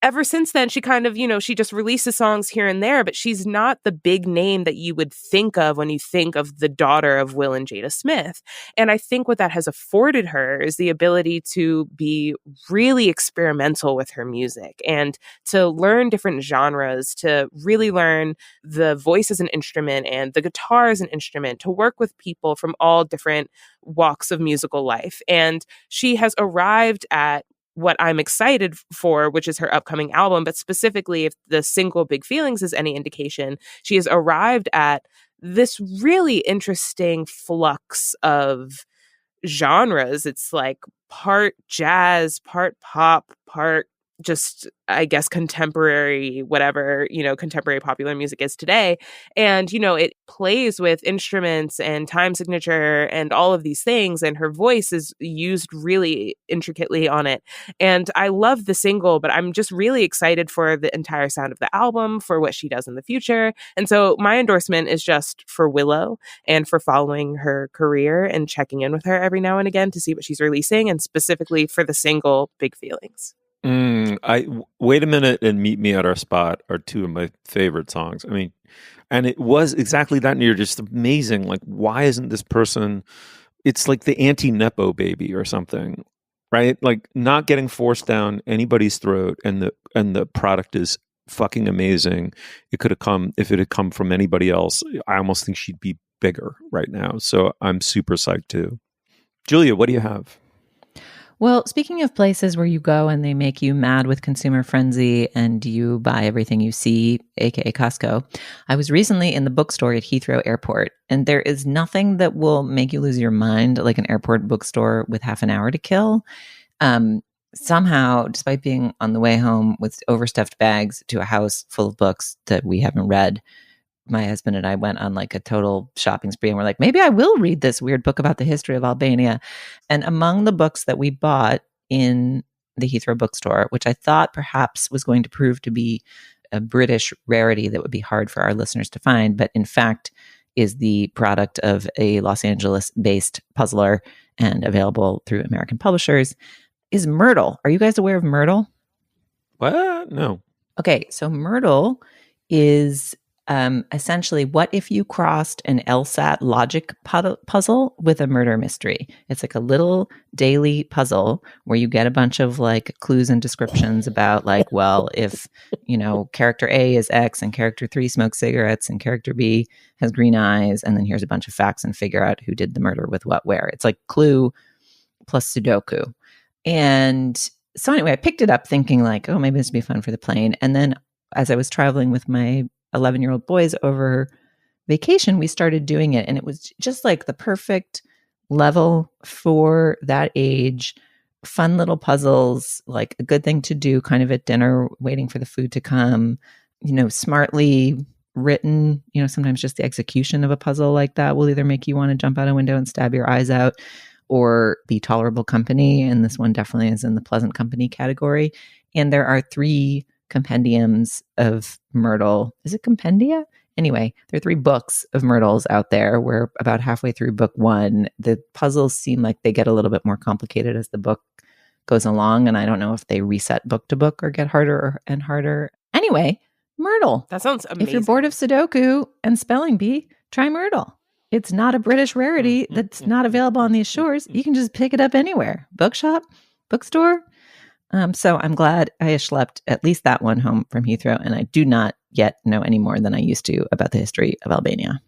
ever since then, she kind of, she just releases songs here and there, but she's not the big name that you would think of when you think of the daughter of Will and Jada Smith. And I think what that has afforded her is the ability to be really experimental with her music and to learn different genres, to really learn the voice as an instrument and the guitar as an instrument, to work with people from all different walks of musical life. And she has arrived at what I'm excited for, which is her upcoming album, but specifically if the single Big Feelings is any indication, she has arrived at this really interesting flux of genres. It's like part jazz, part pop, part just, I guess, contemporary, whatever, contemporary popular music is today. And, it plays with instruments and time signature and all of these things. And her voice is used really intricately on it. And I love the single, but I'm just really excited for the entire sound of the album, for what she does in the future. And so my endorsement is just for Willow and for following her career and checking in with her every now and again to see what she's releasing, and specifically for the single Big Feelings. Wait a Minute and Meet Me at Our Spot are two of my favorite songs. I mean, and it was exactly that, and you're just amazing. Like, why isn't this person? It's like the anti-Nepo baby or something, right? Like, not getting forced down anybody's throat, and the product is fucking amazing. It could have come, if it had come from anybody else, I almost think she'd be bigger right now. So I'm super psyched too. Julia, what do you have? Well, speaking of places where you go and they make you mad with consumer frenzy and you buy everything you see, a.k.a. Costco, I was recently in the bookstore at Heathrow Airport, and there is nothing that will make you lose your mind like an airport bookstore with half an hour to kill. Somehow, despite being on the way home with overstuffed bags to a house full of books that we haven't read, my husband and I went on like a total shopping spree and we're like, maybe I will read this weird book about the history of Albania. And among the books that we bought in the Heathrow bookstore, which I thought perhaps was going to prove to be a British rarity that would be hard for our listeners to find, but in fact is the product of a Los Angeles-based puzzler and available through American publishers, is Myrtle. Are you guys aware of Myrtle? What? No. Okay, so Myrtle is essentially what if you crossed an LSAT logic puzzle with a murder mystery. It's like a little daily puzzle where you get a bunch of like clues and descriptions about like, well, if, character A is X and character 3 smokes cigarettes and character B has green eyes, and then here's a bunch of facts and figure out who did the murder with what where. It's like Clue plus Sudoku. And so anyway, I picked it up thinking like, oh, maybe this would be fun for the plane. And then as I was traveling with my 11-year-old boys over vacation, we started doing it. And it was just like the perfect level for that age. Fun little puzzles, like a good thing to do kind of at dinner, waiting for the food to come, smartly written. Sometimes just the execution of a puzzle like that will either make you want to jump out a window and stab your eyes out or be tolerable company. And this one definitely is in the pleasant company category. And there are 3 compendiums of Myrtle. Is it compendia? Anyway, there are 3 books of Myrtles out there. We're about halfway through book 1. The puzzles seem like they get a little bit more complicated as the book goes along. And I don't know if they reset book to book or get harder and harder. Anyway, Myrtle. That sounds amazing. If you're bored of Sudoku and spelling bee, try Myrtle. It's not a British rarity that's not available on these shores. You can just pick it up anywhere. Bookshop, bookstore. So I'm glad I schlepped at least that one home from Heathrow, and I do not yet know any more than I used to about the history of Albania.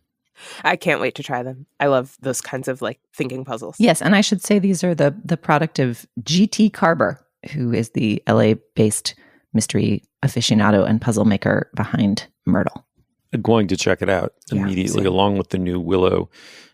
I can't wait to try them. I love those kinds of like thinking puzzles. Yes, and I should say these are the product of G.T. Carber, who is the LA-based mystery aficionado and puzzle maker behind Myrtle. Going to check it out immediately, along with the new Willow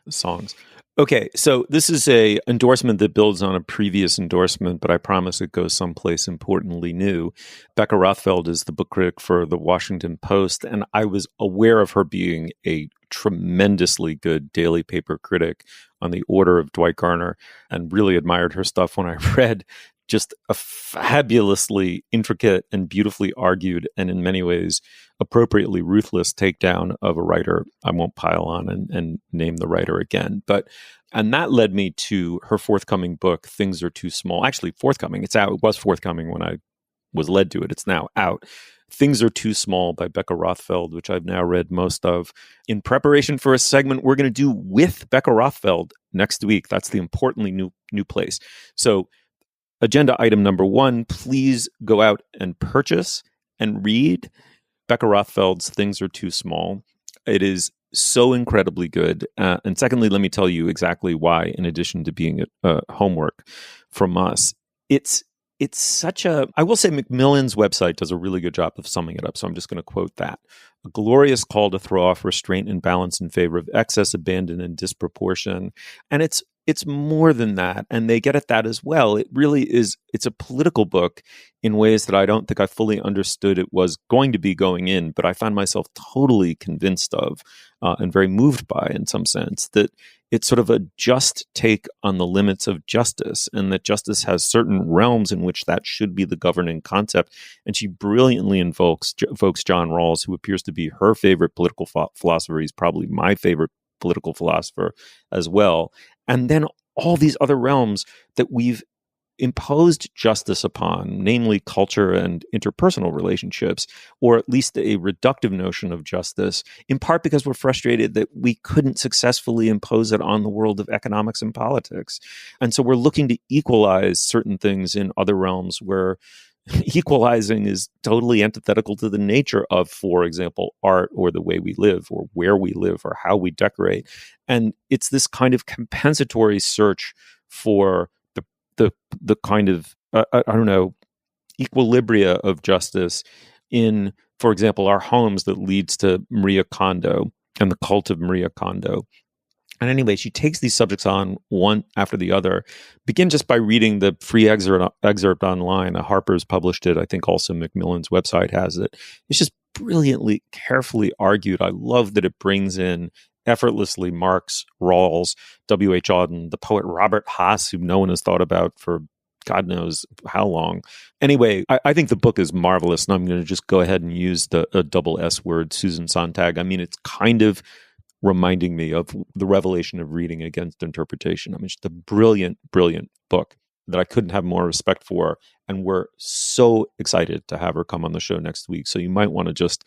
songs. Okay, so this is a endorsement that builds on a previous endorsement, but I promise it goes someplace importantly new. Becca Rothfeld is the book critic for the Washington Post, and I was aware of her being a tremendously good daily paper critic on the order of Dwight Garner, and really admired her stuff when I read just a fabulously intricate and beautifully argued, and in many ways appropriately ruthless takedown of a writer. I won't pile on and name the writer again, and that led me to her forthcoming book, Things Are Too Small. Actually, forthcoming. It's out. It was forthcoming when I was led to it. It's now out. Things Are Too Small by Becca Rothfeld, which I've now read most of in preparation for a segment we're going to do with Becca Rothfeld next week. That's the importantly new place. So agenda item number 1, please go out and purchase and read Becca Rothfeld's Things Are Too Small. It is so incredibly good. And secondly, let me tell you exactly why, in addition to being homework from us. It's such a, I will say Macmillan's website does a really good job of summing it up, so I'm just going to quote that. A glorious call to throw off restraint and balance in favor of excess, abandon, and disproportion. And it's more than that, and they get at that as well. It really is, it's a political book in ways that I don't think I fully understood it was going to be going in, but I found myself totally convinced of and very moved by, in some sense, that it's sort of a just take on the limits of justice, and that justice has certain realms in which that should be the governing concept. And she brilliantly invokes John Rawls, who appears to be her favorite political philosopher. He's probably my favorite political philosopher as well. And then all these other realms that we've imposed justice upon, namely culture and interpersonal relationships, or at least a reductive notion of justice, in part because we're frustrated that we couldn't successfully impose it on the world of economics and politics. And so we're looking to equalize certain things in other realms where equalizing is totally antithetical to the nature of, for example, art, or the way we live, or where we live, or how we decorate. And it's this kind of compensatory search for the kind of, I don't know, equilibria of justice in, for example, our homes that leads to Maria Kondo and the cult of Maria Kondo. And anyway, she takes these subjects on one after the other. Begin just by reading the free excerpt online. Harper's published it. I think also Macmillan's website has it. It's just brilliantly, carefully argued. I love that it brings in effortlessly Marx, Rawls, W.H. Auden, the poet Robert Haas, who no one has thought about for God knows how long. Anyway, I think the book is marvelous, and I'm going to just go ahead and use the double S word, Susan Sontag. I mean, it's kind of reminding me of the revelation of reading against interpretation. I mean, it's a brilliant, brilliant book that I couldn't have more respect for, and we're so excited to have her come on the show next week. So you might want to just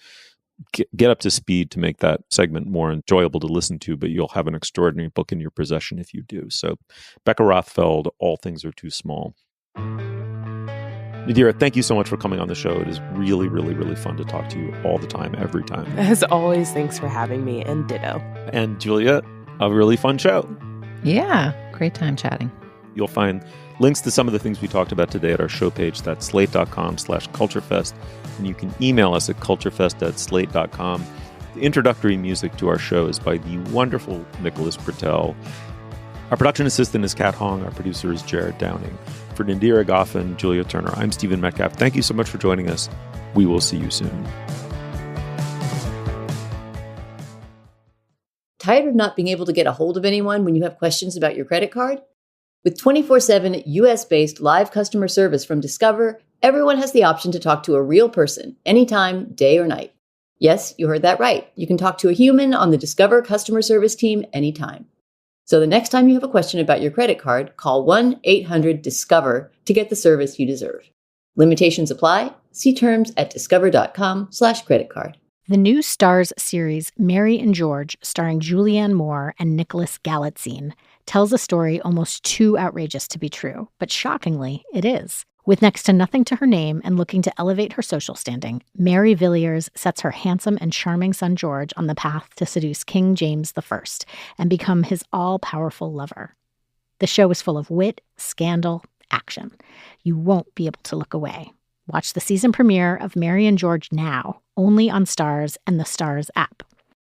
get up to speed to make that segment more enjoyable to listen to, but you'll have an extraordinary book in your possession if you do. So Becca Rothfeld, All Things Are Too Small. Nadira, thank you so much for coming on the show. It is really, really, really fun to talk to you all the time, every time. As always, thanks for having me, and ditto. And Julia, a really fun show. Yeah, great time chatting. You'll find links to some of the things we talked about today at our show page. That's slate.com/culturefest. And you can email us at culturefest@slate.com. The introductory music to our show is by the wonderful Nicholas Bertel. Our production assistant is Kat Hong. Our producer is Jared Downing. For Nadira Goffe and Julia Turner, I'm Stephen Metcalf. Thank you so much for joining us. We will see you soon. Tired of not being able to get a hold of anyone when you have questions about your credit card? With 24/7 US-based live customer service from Discover, everyone has the option to talk to a real person anytime, day or night. Yes, you heard that right. You can talk to a human on the Discover customer service team anytime. So the next time you have a question about your credit card, call 1-800-DISCOVER to get the service you deserve. Limitations apply. See terms at discover.com/creditcard. The new Starz series, Mary and George, starring Julianne Moore and Nicholas Galitzine, tells a story almost too outrageous to be true, but shockingly, it is. With next to nothing to her name and looking to elevate her social standing, Mary Villiers sets her handsome and charming son George on the path to seduce King James I and become his all-powerful lover. The show is full of wit, scandal, action. You won't be able to look away. Watch the season premiere of Mary and George now, only on Starz and the Starz app.